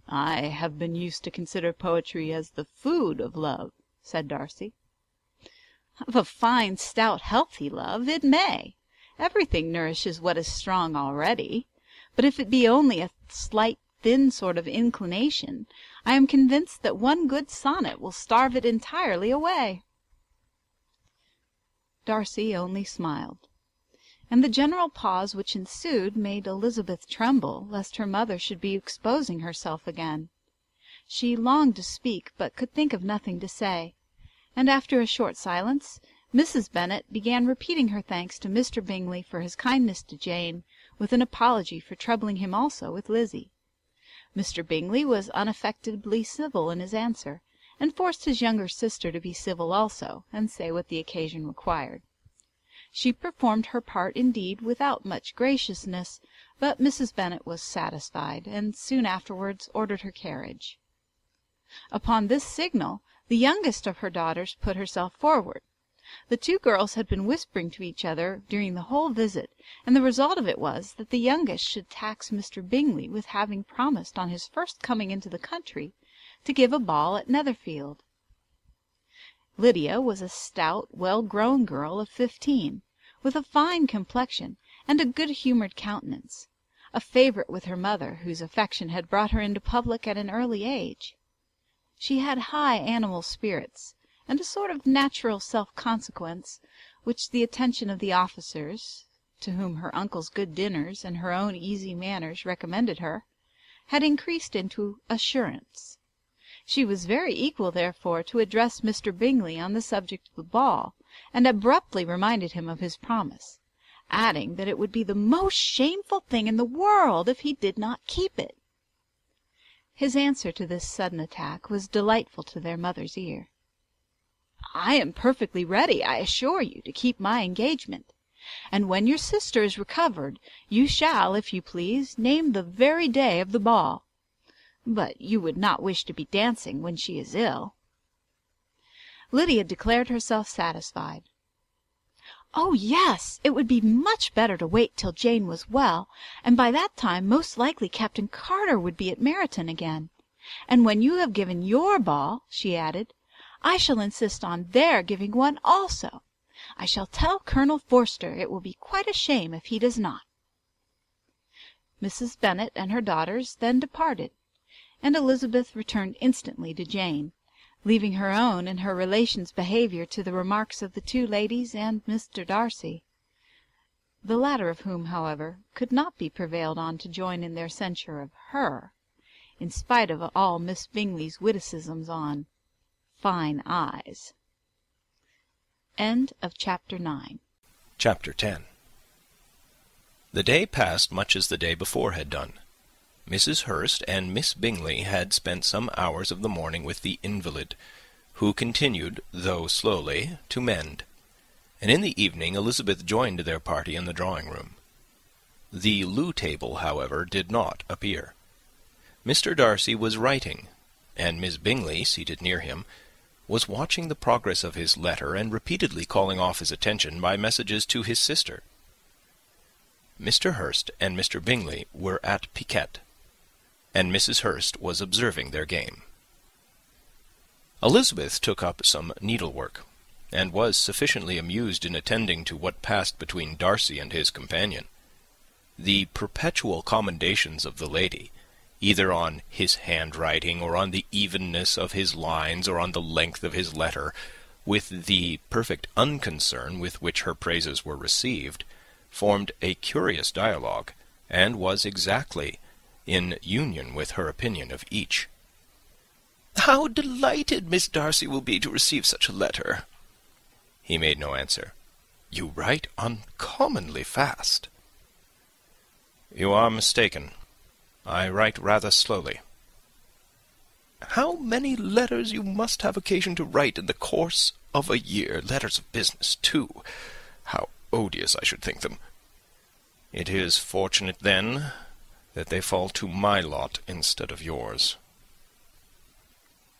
"I have been used to consider poetry as the food of love," said Darcy. "Of a fine, stout, healthy love, it may. Everything nourishes what is strong already. But if it be only a slight, thin sort of inclination, I am convinced that one good sonnet will starve it entirely away." Darcy only smiled, and the general pause which ensued made Elisabeth tremble lest her mother should be exposing herself again. She longed to speak, but could think of nothing to say, and after a short silence Mrs. Bennet began repeating her thanks to Mr. Bingley for his kindness to Jane, with an apology for troubling him also with Lizzie. Mr. Bingley was unaffectedly civil in his answer, and forced his younger sister to be civil also, and say what the occasion required. She performed her part indeed without much graciousness, but Mrs. Bennet was satisfied, and soon afterwards ordered her carriage. Upon this signal the youngest of her daughters put herself forward. The two girls had been whispering to each other during the whole visit, and the result of it was that the youngest should tax Mr. Bingley with having promised on his first coming into the country to give a ball at Netherfield. Lydia was a stout, well-grown girl of 15, with a fine complexion and a good-humoured countenance, a favourite with her mother, whose affection had brought her into public at an early age. She had high animal spirits, and a sort of natural self-consequence, which the attention of the officers, to whom her uncle's good dinners and her own easy manners recommended her, had increased into assurance. She was very equal, therefore, to address Mr. Bingley on the subject of the ball, and abruptly reminded him of his promise, adding that it would be the most shameful thing in the world if he did not keep it. His answer to this sudden attack was delightful to their mother's ear. "I am perfectly ready, I assure you, to keep my engagement, and when your sister is recovered, you shall, if you please, name the very day of the ball. But you would not wish to be dancing when she is ill." Lydia declared herself satisfied. "Oh, yes, it would be much better to wait till Jane was well, and by that time most likely Captain Carter would be at Meryton again. And when you have given your ball," she added, "I shall insist on their giving one also. I shall tell Colonel Forster it will be quite a shame if he does not." Mrs. Bennet and her daughters then departed, and Elisabeth returned instantly to Jane, leaving her own and her relations' behaviour to the remarks of the two ladies and Mr. Darcy, the latter of whom, however, could not be prevailed on to join in their censure of her, in spite of all Miss Bingley's witticisms on fine eyes. Chapter 9. Chapter 10. The day passed much as the day before had done. Mrs. Hurst and Miss Bingley had spent some hours of the morning with the invalid, who continued, though slowly, to mend, and in the evening Elisabeth joined their party in the drawing-room. The loo table, however, did not appear. Mr. Darcy was writing, and Miss Bingley, seated near him, was watching the progress of his letter and repeatedly calling off his attention by messages to his sister. Mr. Hurst and Mr. Bingley were at piquet, and Mrs. Hurst was observing their game. Elisabeth took up some needlework, and was sufficiently amused in attending to what passed between Darcy and his companion. The perpetual commendations of the lady, either on his handwriting, or on the evenness of his lines, or on the length of his letter, with the perfect unconcern with which her praises were received, formed a curious dialogue, and was exactly in union with her opinion of each. "How delighted Miss Darcy will be to receive such a letter!" He made no answer. "You write uncommonly fast." "You are mistaken. I write rather slowly." "How many letters you must have occasion to write in the course of a year! Letters of business, too! How odious I should think them!" "It is fortunate, then, that they fall to my lot instead of yours."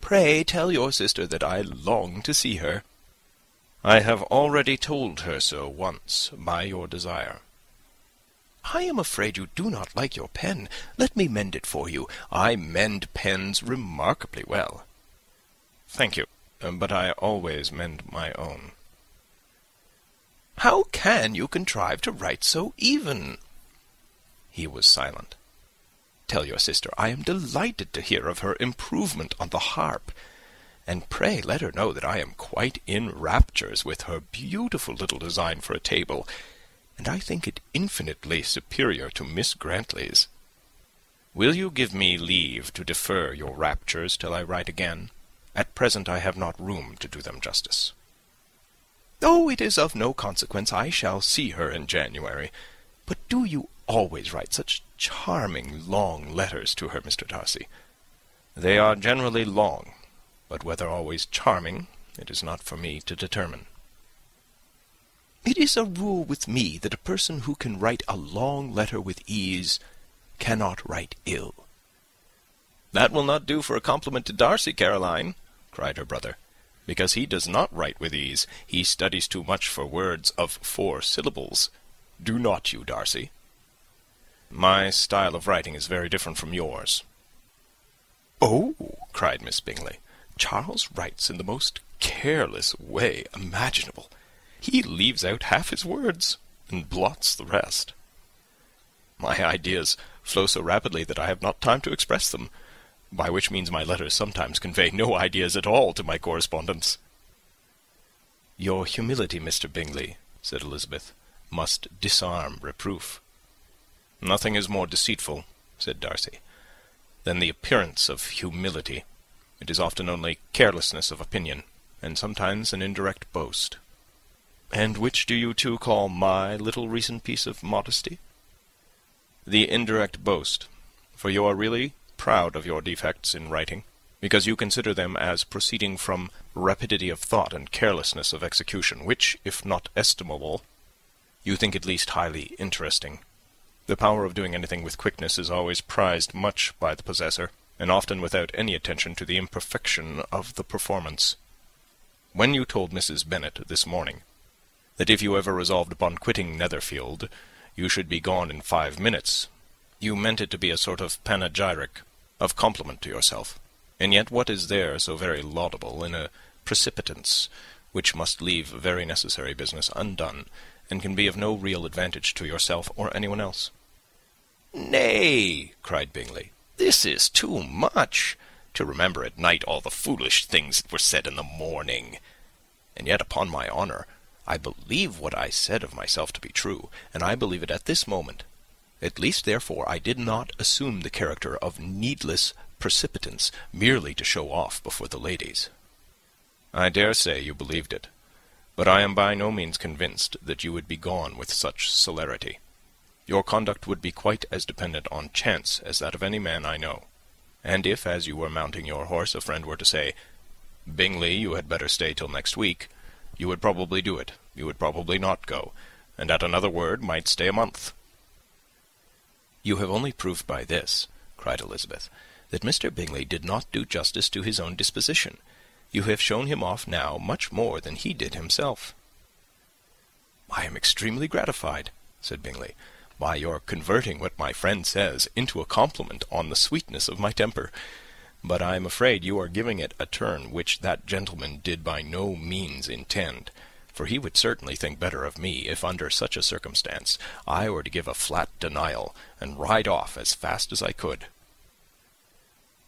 "Pray tell your sister that I long to see her." "I have already told her so once, by your desire." "I am afraid you do not like your pen. Let me mend it for you. I mend pens remarkably well." "Thank you, but I always mend my own." "How can you contrive to write so even?" He was silent. "Tell your sister I am delighted to hear of her improvement on the harp, and pray let her know that I am quite in raptures with her beautiful little design for a table, and I think it infinitely superior to Miss Grantley's." "Will you give me leave to defer your raptures till I write again? At present I have not room to do them justice." "Oh, it is of no consequence. I shall see her in January. But do you always write such charming long letters to her, Mr. Darcy?" "They are generally long, but whether always charming, it is not for me to determine." "It is a rule with me that a person who can write a long letter with ease cannot write ill." "That will not do for a compliment to Darcy, Caroline," cried her brother, "because he does not write with ease. He studies too much for words of 4 syllables. Do not you, Darcy?" "My style of writing is very different from yours." "Oh," cried Miss Bingley, "Charles writes in the most careless way imaginable. He leaves out half his words, and blots the rest." "My ideas flow so rapidly that I have not time to express them, by which means my letters sometimes convey no ideas at all to my correspondents." "Your humility, Mr. Bingley," said Elisabeth, "must disarm reproof." "Nothing is more deceitful," said Darcy, "than the appearance of humility. It is often only carelessness of opinion, and sometimes an indirect boast." "And which do you two call my little recent piece of modesty?" "The indirect boast, for you are really proud of your defects in writing, because you consider them as proceeding from rapidity of thought and carelessness of execution, which, if not estimable, you think at least highly interesting. The power of doing anything with quickness is always prized much by the possessor, and often without any attention to the imperfection of the performance. When you told Mrs. Bennet this morning that if you ever resolved upon quitting Netherfield, you should be gone in 5 minutes, you meant it to be a sort of panegyric, of compliment to yourself. And yet what is there so very laudable in a precipitance which must leave very necessary business undone, and can be of no real advantage to yourself or anyone else?" "Nay," cried Bingley, "this is too much, to remember at night all the foolish things that were said in the morning. And yet, upon my honour, I believe what I said of myself to be true, and I believe it at this moment. At least, therefore, I did not assume the character of needless precipitance merely to show off before the ladies." "I dare say you believed it, but I am by no means convinced that you would be gone with such celerity. Your conduct would be quite as dependent on chance as that of any man I know. And if, as you were mounting your horse, a friend were to say, 'Bingley, you had better stay till next week,' you would probably do it. You would probably not go, and at another word might stay a month." "You have only proved by this," cried Elisabeth, "that Mr. Bingley did not do justice to his own disposition. You have shown him off now much more than he did himself." "I am extremely gratified," said Bingley, "by your converting what my friend says into a compliment on the sweetness of my temper. But I am afraid you are giving it a turn which that gentleman did by no means intend, for he would certainly think better of me if under such a circumstance I were to give a flat denial and ride off as fast as I could."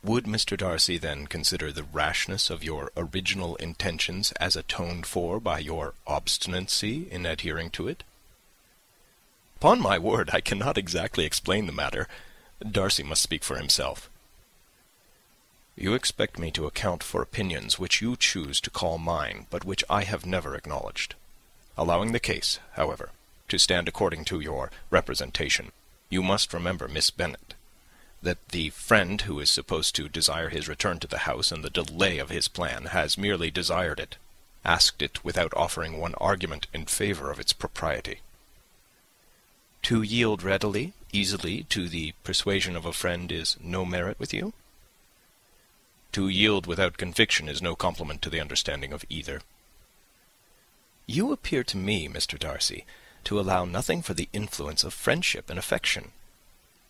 "Would Mr. Darcy then consider the rashness of your original intentions as atoned for by your obstinacy in adhering to it?" "Upon my word, I cannot exactly explain the matter. Darcy must speak for himself." "You expect me to account for opinions which you choose to call mine, but which I have never acknowledged. Allowing the case, however, to stand according to your representation, you must remember, Miss Bennet, that the friend who is supposed to desire his return to the house and the delay of his plan has merely desired it, asked it without offering one argument in favour of its propriety." "To yield readily, easily, to the persuasion of a friend is no merit with you?" "To yield without conviction is no compliment to the understanding of either." "You appear to me, Mr. Darcy, to allow nothing for the influence of friendship and affection.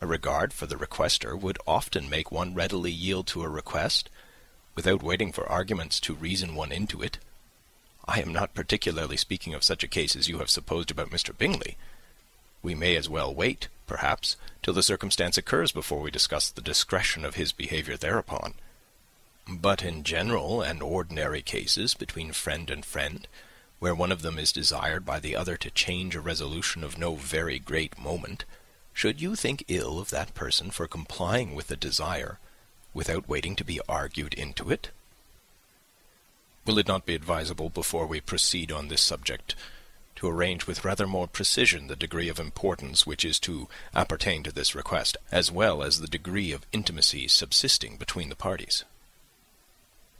A regard for the requester would often make one readily yield to a request, without waiting for arguments to reason one into it. I am not particularly speaking of such a case as you have supposed about Mr. Bingley. We may as well wait, perhaps, till the circumstance occurs before we discuss the discretion of his behaviour thereupon. But in general and ordinary cases between friend and friend, where one of them is desired by the other to change a resolution of no very great moment, should you think ill of that person for complying with the desire, without waiting to be argued into it? Will it not be advisable, before we proceed on this subject, to arrange with rather more precision the degree of importance which is to appertain to this request, as well as the degree of intimacy subsisting between the parties?"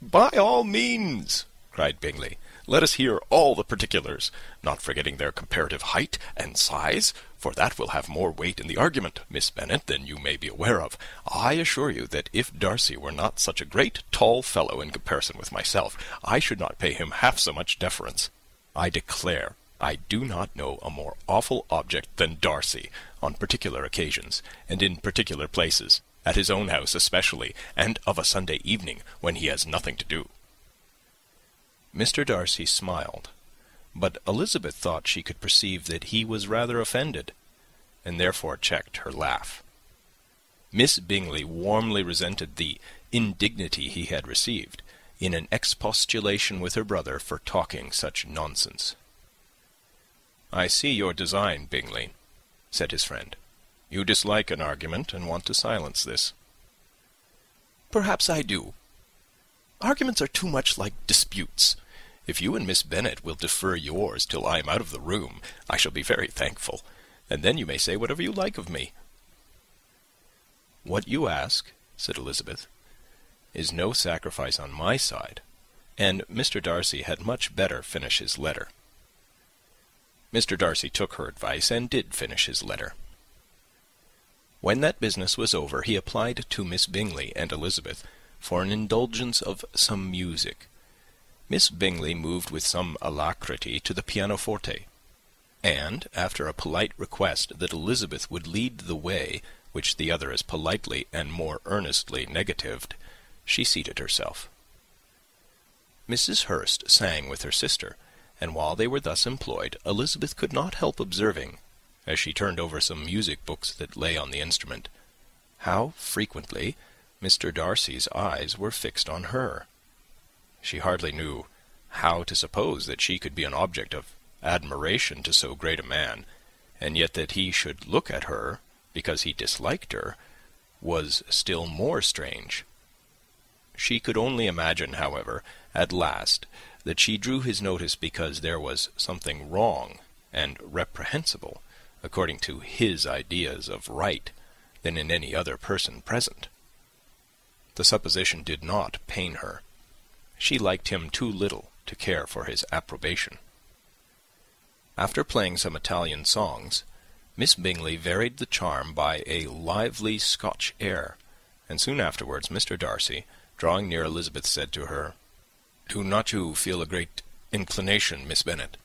"By all means," cried Bingley. "Let us hear all the particulars, not forgetting their comparative height and size, for that will have more weight in the argument, Miss Bennet, than you may be aware of. I assure you that if Darcy were not such a great tall fellow in comparison with myself, I should not pay him half so much deference. I declare I do not know a more awful object than Darcy, on particular occasions, and in particular places, at his own house especially, and of a Sunday evening, when he has nothing to do." Mr. Darcy smiled, but Elisabeth thought she could perceive that he was rather offended, and therefore checked her laugh. Miss Bingley warmly resented the indignity he had received, in an expostulation with her brother for talking such nonsense. "I see your design, Bingley," said his friend. "You dislike an argument, and want to silence this." "Perhaps I do. Arguments are too much like disputes. If you and Miss Bennet will defer yours till I am out of the room, I shall be very thankful, and then you may say whatever you like of me." "What you ask," said Elisabeth, "is no sacrifice on my side, and Mr. Darcy had much better finish his letter." Mr. Darcy took her advice, and did finish his letter. When that business was over, he applied to Miss Bingley and Elisabeth for an indulgence of some music. Miss Bingley moved with some alacrity to the pianoforte, and, after a polite request that Elisabeth would lead the way, which the other as politely and more earnestly negatived, she seated herself. Mrs. Hurst sang with her sister, and while they were thus employed, Elisabeth could not help observing, as she turned over some music books that lay on the instrument, how frequently Mr. Darcy's eyes were fixed on her. She hardly knew how to suppose that she could be an object of admiration to so great a man, and yet that he should look at her because he disliked her was still more strange. She could only imagine, however, at last, that she drew his notice because there was something wrong and reprehensible according to his ideas of right, than in any other person present. The supposition did not pain her. She liked him too little to care for his approbation. After playing some Italian songs, Miss Bingley varied the charm by a lively Scotch air, and soon afterwards Mr. Darcy, drawing near Elisabeth, said to her, "Do not you feel a great inclination, Miss Bennet,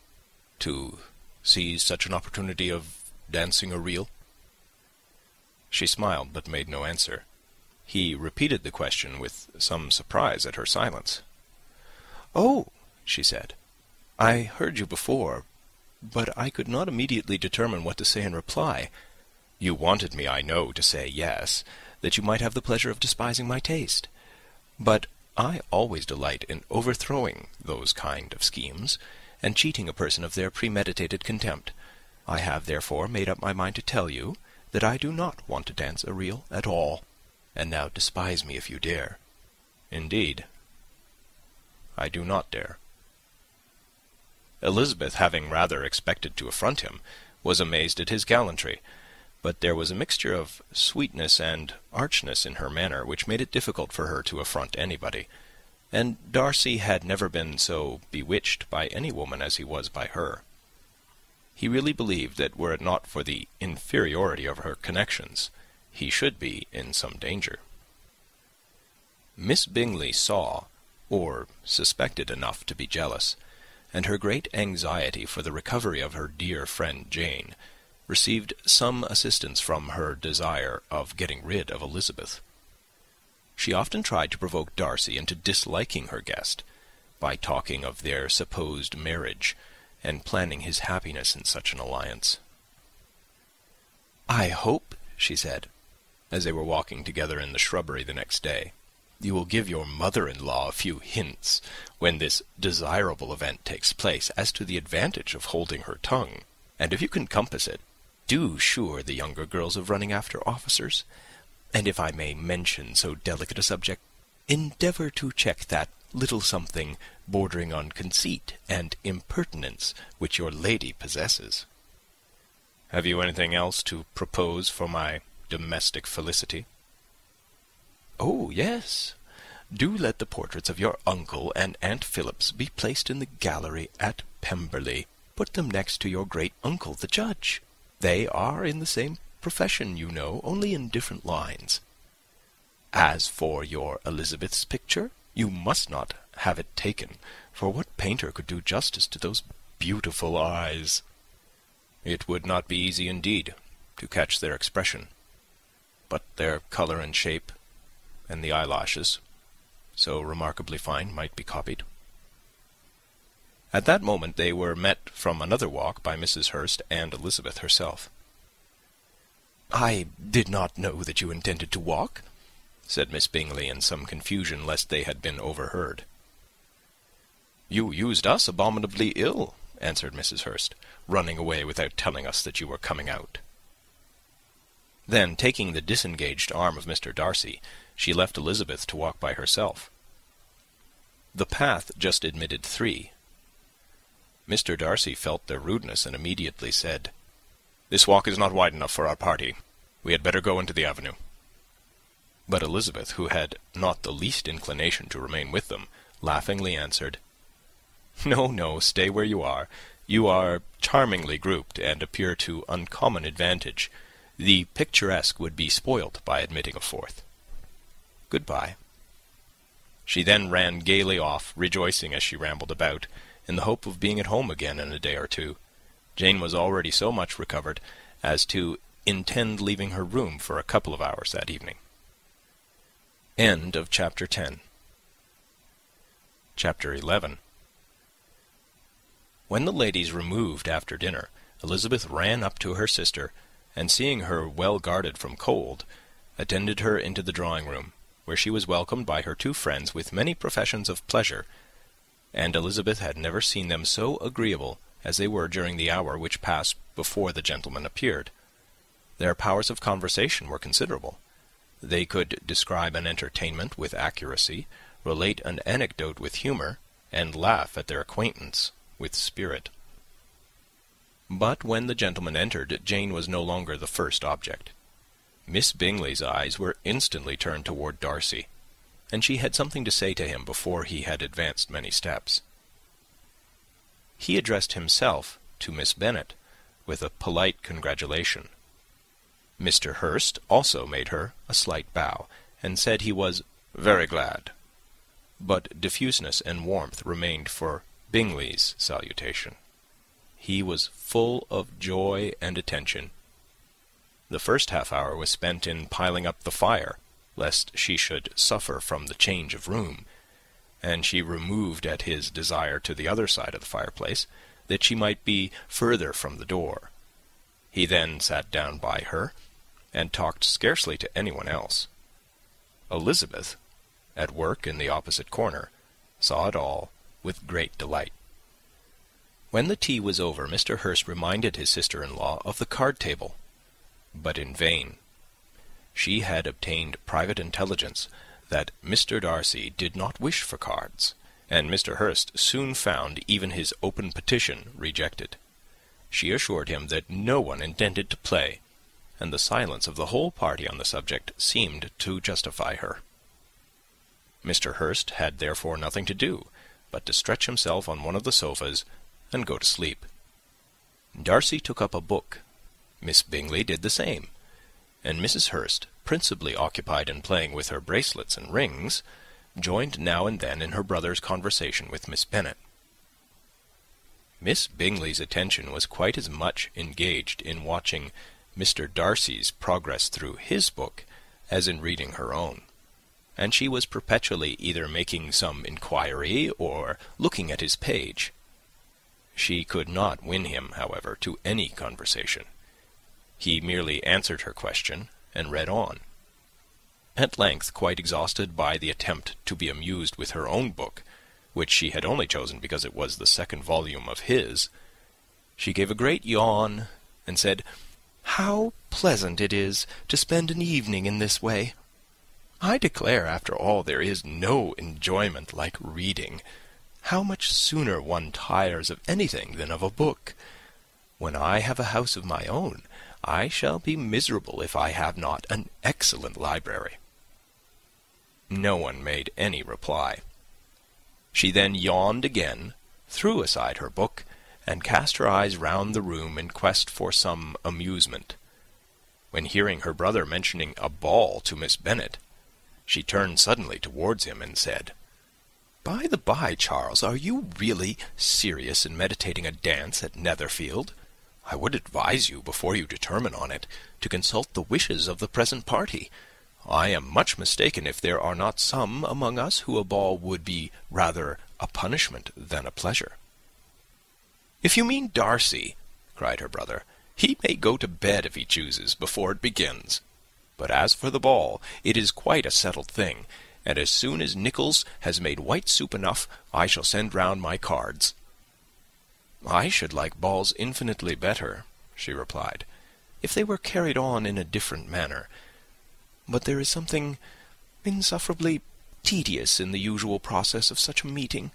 to seize such an opportunity of dancing a reel?" She smiled, but made no answer. He repeated the question with some surprise at her silence. "Oh," she said, "I heard you before, but I could not immediately determine what to say in reply. You wanted me, I know, to say yes, that you might have the pleasure of despising my taste. But I always delight in overthrowing those kind of schemes, and cheating a person of their premeditated contempt. I have, therefore, made up my mind to tell you that I do not want to dance a reel at all, and now despise me if you dare." "Indeed, I do not dare." Elisabeth, having rather expected to affront him, was amazed at his gallantry, but there was a mixture of sweetness and archness in her manner which made it difficult for her to affront anybody, and Darcy had never been so bewitched by any woman as he was by her. He really believed that were it not for the inferiority of her connections, he should be in some danger. Miss Bingley saw, or suspected enough to be jealous, and her great anxiety for the recovery of her dear friend Jane received some assistance from her desire of getting rid of Elisabeth. She often tried to provoke Darcy into disliking her guest, by talking of their supposed marriage, and planning his happiness in such an alliance. "I hope," she said, as they were walking together in the shrubbery the next day, "you will give your mother-in-law a few hints, when this desirable event takes place, as to the advantage of holding her tongue, and if you can compass it, do assure the younger girls of running after officers, and if I may mention so delicate a subject, endeavour to check that little something bordering on conceit and impertinence which your lady possesses. Have you anything else to propose for my domestic felicity?" "Oh, yes. Do let the portraits of your uncle and Aunt Phillips be placed in the gallery at Pemberley. Put them next to your great-uncle, the judge. They are in the same profession, you know, only in different lines. As for your Elisabeth's picture, you must not have it taken, for what painter could do justice to those beautiful eyes? It would not be easy indeed to catch their expression, but their colour and shape, and the eyelashes, so remarkably fine, might be copied." At that moment they were met from another walk by Mrs. Hurst and Elisabeth herself. "I did not know that you intended to walk," said Miss Bingley, in some confusion lest they had been overheard. "You used us abominably ill," answered Mrs. Hurst, "running away without telling us that you were coming out." Then, taking the disengaged arm of Mr. Darcy, she left Elisabeth to walk by herself. The path just admitted 3. Mr. Darcy felt their rudeness, and immediately said, "This walk is not wide enough for our party. We had better go into the avenue." But Elisabeth, who had not the least inclination to remain with them, laughingly answered, "No, no, stay where you are. You are charmingly grouped, and appear to uncommon advantage. The picturesque would be spoilt by admitting a 4th. Good-bye." She then ran gaily off, rejoicing as she rambled about, in the hope of being at home again in a day or 2. Jane was already so much recovered as to intend leaving her room for a couple of hours that evening. End of Chapter 10. Chapter 11. When the ladies removed after dinner, Elisabeth ran up to her sister, and seeing her well guarded from cold, attended her into the drawing-room, where she was welcomed by her 2 friends with many professions of pleasure, and Elisabeth had never seen them so agreeable as they were during the hour which passed before the gentlemen appeared. Their powers of conversation were considerable. They could describe an entertainment with accuracy, relate an anecdote with humour, and laugh at their acquaintance with spirit. But when the gentleman entered, Jane was no longer the first object. Miss Bingley's eyes were instantly turned toward Darcy, and she had something to say to him before he had advanced many steps. He addressed himself to Miss Bennet with a polite congratulation. Mr. Hurst also made her a slight bow, and said he was very glad. But diffuseness and warmth remained for Bingley's salutation. He was full of joy and attention. The first half-hour was spent in piling up the fire, lest she should suffer from the change of room, and she removed at his desire to the other side of the fireplace, that she might be further from the door. He then sat down by her, and talked scarcely to anyone else. Elisabeth, at work in the opposite corner, saw it all with great delight. When the tea was over, Mr. Hurst reminded his sister-in-law of the card-table, but in vain. She had obtained private intelligence that Mr. Darcy did not wish for cards, and Mr. Hurst soon found even his open petition rejected. She assured him that no one intended to play, and the silence of the whole party on the subject seemed to justify her. Mr. Hurst had therefore nothing to do but to stretch himself on one of the sofas and go to sleep. Darcy took up a book. Miss Bingley did the same, and Mrs. Hurst, principally occupied in playing with her bracelets and rings, joined now and then in her brother's conversation with Miss Bennet. Miss Bingley's attention was quite as much engaged in watching Mr. Darcy's progress through his book as in reading her own, and she was perpetually either making some inquiry or looking at his page. She could not win him, however, to any conversation. He merely answered her question and read on. At length, quite exhausted by the attempt to be amused with her own book, which she had only chosen because it was the second volume of his, she gave a great yawn and said, "How pleasant it is to spend an evening in this way! I declare, after all, there is no enjoyment like reading. How much sooner one tires of anything than of a book! When I have a house of my own, I shall be miserable if I have not an excellent library." No one made any reply. She then yawned again, threw aside her book, and cast her eyes round the room in quest for some amusement. When hearing her brother mentioning a ball to Miss Bennet, she turned suddenly towards him and said, "By the by, Charles, are you really serious in meditating a dance at Netherfield? I would advise you, before you determine on it, to consult the wishes of the present party. I am much mistaken if there are not some among us who a ball would be rather a punishment than a pleasure." "If you mean Darcy," cried her brother, "he may go to bed if he chooses, before it begins. But as for the ball, it is quite a settled thing, and as soon as Nichols has made white soup enough, I shall send round my cards." "I should like balls infinitely better," she replied, "if they were carried on in a different manner. But there is something insufferably tedious in the usual process of such a meeting.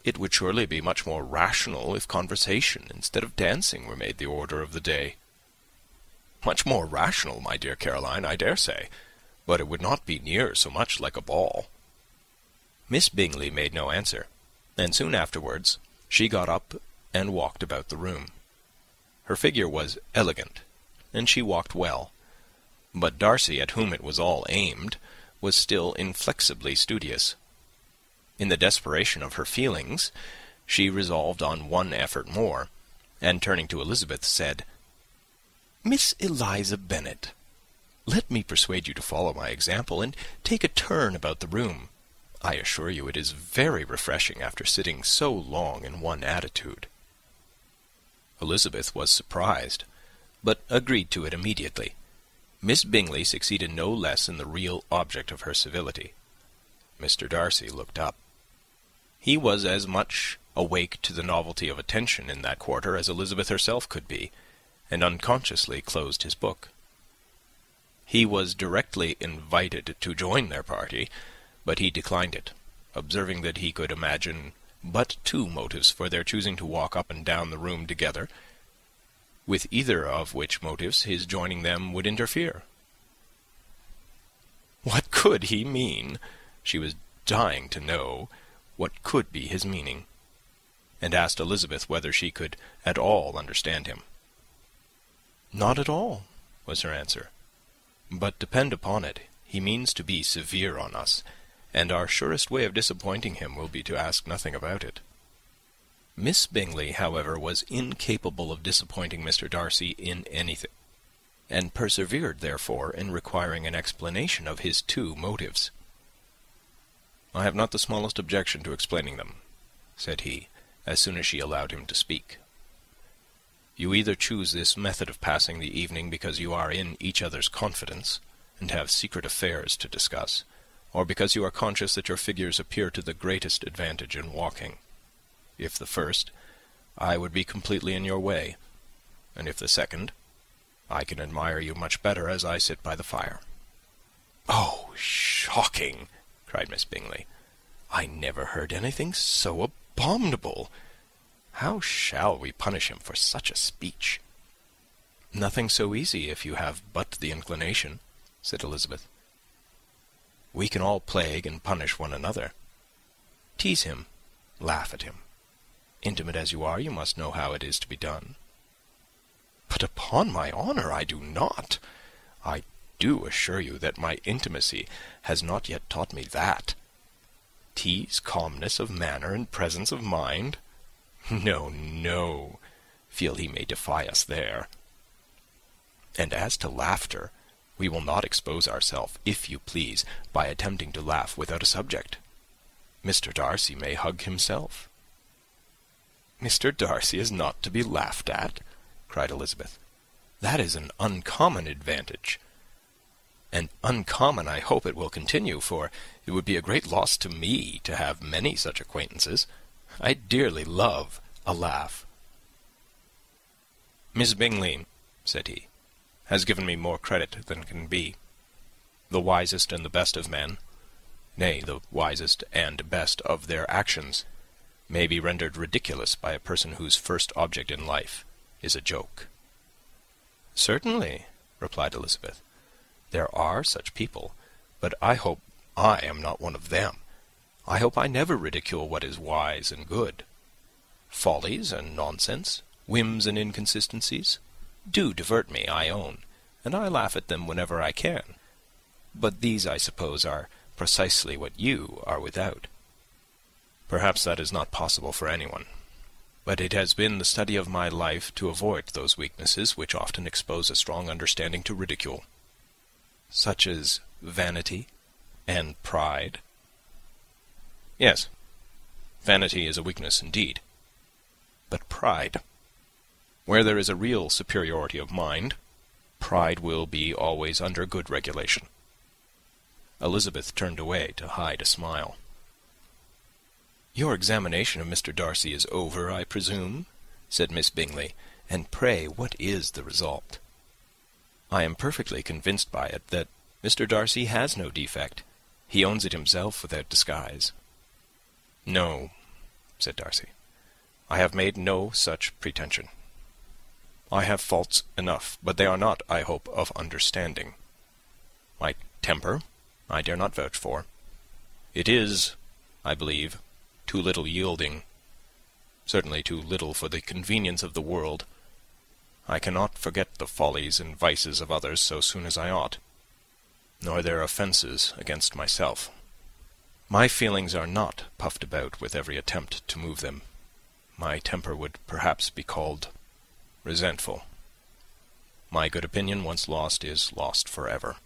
It would surely be much more rational if conversation instead of dancing were made the order of the day." "Much more rational, my dear Caroline, I dare say, but it would not be near so much like a ball." Miss Bingley made no answer, and soon afterwards she got up and walked about the room. Her figure was elegant, and she walked well, but Darcy, at whom it was all aimed, was still inflexibly studious. In the desperation of her feelings, she resolved on one effort more, and turning to Elisabeth, said, "Miss Eliza Bennet, let me persuade you to follow my example, and take a turn about the room. I assure you it is very refreshing after sitting so long in one attitude." Elisabeth was surprised, but agreed to it immediately. Miss Bingley succeeded no less in the real object of her civility. Mr. Darcy looked up. He was as much awake to the novelty of attention in that quarter as Elisabeth herself could be, and unconsciously closed his book. He was directly invited to join their party, but he declined it, observing that he could imagine but two motives for their choosing to walk up and down the room together, with either of which motives his joining them would interfere. What could he mean? She was dying to know what could be his meaning, and asked Elisabeth whether she could at all understand him. "Not at all," was her answer. "But depend upon it, he means to be severe on us, and our surest way of disappointing him will be to ask nothing about it." Miss Bingley, however, was incapable of disappointing Mr. Darcy in anything, and persevered, therefore, in requiring an explanation of his two motives. "I have not the smallest objection to explaining them," said he, as soon as she allowed him to speak. "You either choose this method of passing the evening because you are in each other's confidence, and have secret affairs to discuss, or because you are conscious that your figures appear to the greatest advantage in walking. If the first, I would be completely in your way, and if the second, I can admire you much better as I sit by the fire." "Oh, shocking!" cried Miss Bingley. "I never heard anything so abominable. How shall we punish him for such a speech?" "Nothing so easy, if you have but the inclination," said Elisabeth. "We can all plague and punish one another. Tease him, laugh at him. Intimate as you are, you must know how it is to be done." "But upon my honour, I do not. I do assure you that my intimacy has not yet taught me that. Tease calmness of manner and presence of mind? No, no. Feel he may defy us there. And as to laughter, we will not expose ourselves, if you please, by attempting to laugh without a subject. Mr. Darcy may hug himself." "Mr. Darcy is not to be laughed at," cried Elisabeth. "That is an uncommon advantage. And uncommon I hope it will continue, for it would be a great loss to me to have many such acquaintances. I dearly love a laugh." "Miss Bingley," said he, "has given me more credit than can be. The wisest and the best of men, nay, the wisest and best of their actions, may be rendered ridiculous by a person whose first object in life is a joke." "Certainly," replied Elisabeth, "there are such people, but I hope I am not one of them. I hope I never ridicule what is wise and good. Follies and nonsense, whims and inconsistencies, do divert me, I own, and I laugh at them whenever I can. But these, I suppose, are precisely what you are without." "Perhaps that is not possible for anyone. But it has been the study of my life to avoid those weaknesses which often expose a strong understanding to ridicule." "Such as vanity and pride?" "Yes, vanity is a weakness indeed. But pride, where there is a real superiority of mind, pride will be always under good regulation." Elisabeth turned away to hide a smile. "Your examination of Mr. Darcy is over, I presume?" said Miss Bingley. "And pray, what is the result?" "I am perfectly convinced by it that Mr. Darcy has no defect. He owns it himself without disguise." "No," said Darcy, "I have made no such pretension. I have faults enough, but they are not, I hope, of understanding. My temper I dare not vouch for. It is, I believe, too little yielding, certainly too little for the convenience of the world. I cannot forget the follies and vices of others so soon as I ought, nor their offences against myself. My feelings are not puffed about with every attempt to move them. My temper would perhaps be called resentful. My good opinion, once lost, is lost for ever."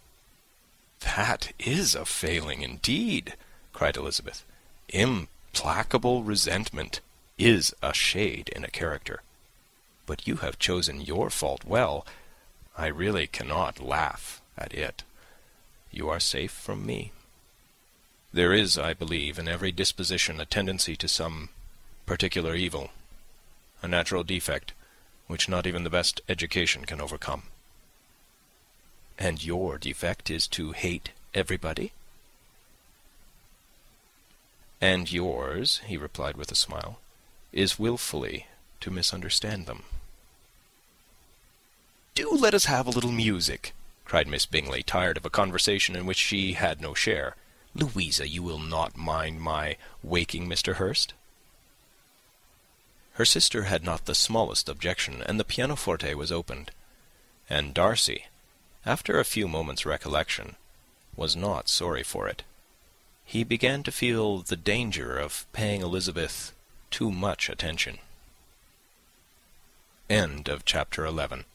"That is a failing indeed," cried Elisabeth. "Implacable resentment is a shade in a character. But you have chosen your fault well. I really cannot laugh at it. You are safe from me. There is, I believe, in every disposition a tendency to some particular evil, a natural defect, which not even the best education can overcome." "And your defect is to hate everybody?" "And yours," he replied with a smile, "is wilfully to misunderstand them." do let us have a little music," cried Miss Bingley, tired of a conversation in which she had no share. "Louisa, you will not mind my waking Mr. Hurst?" Her sister had not the smallest objection, and the pianoforte was opened, and Darcy, after a few moments' recollection, was not sorry for it. He began to feel the danger of paying Elisabeth too much attention. End of chapter 11.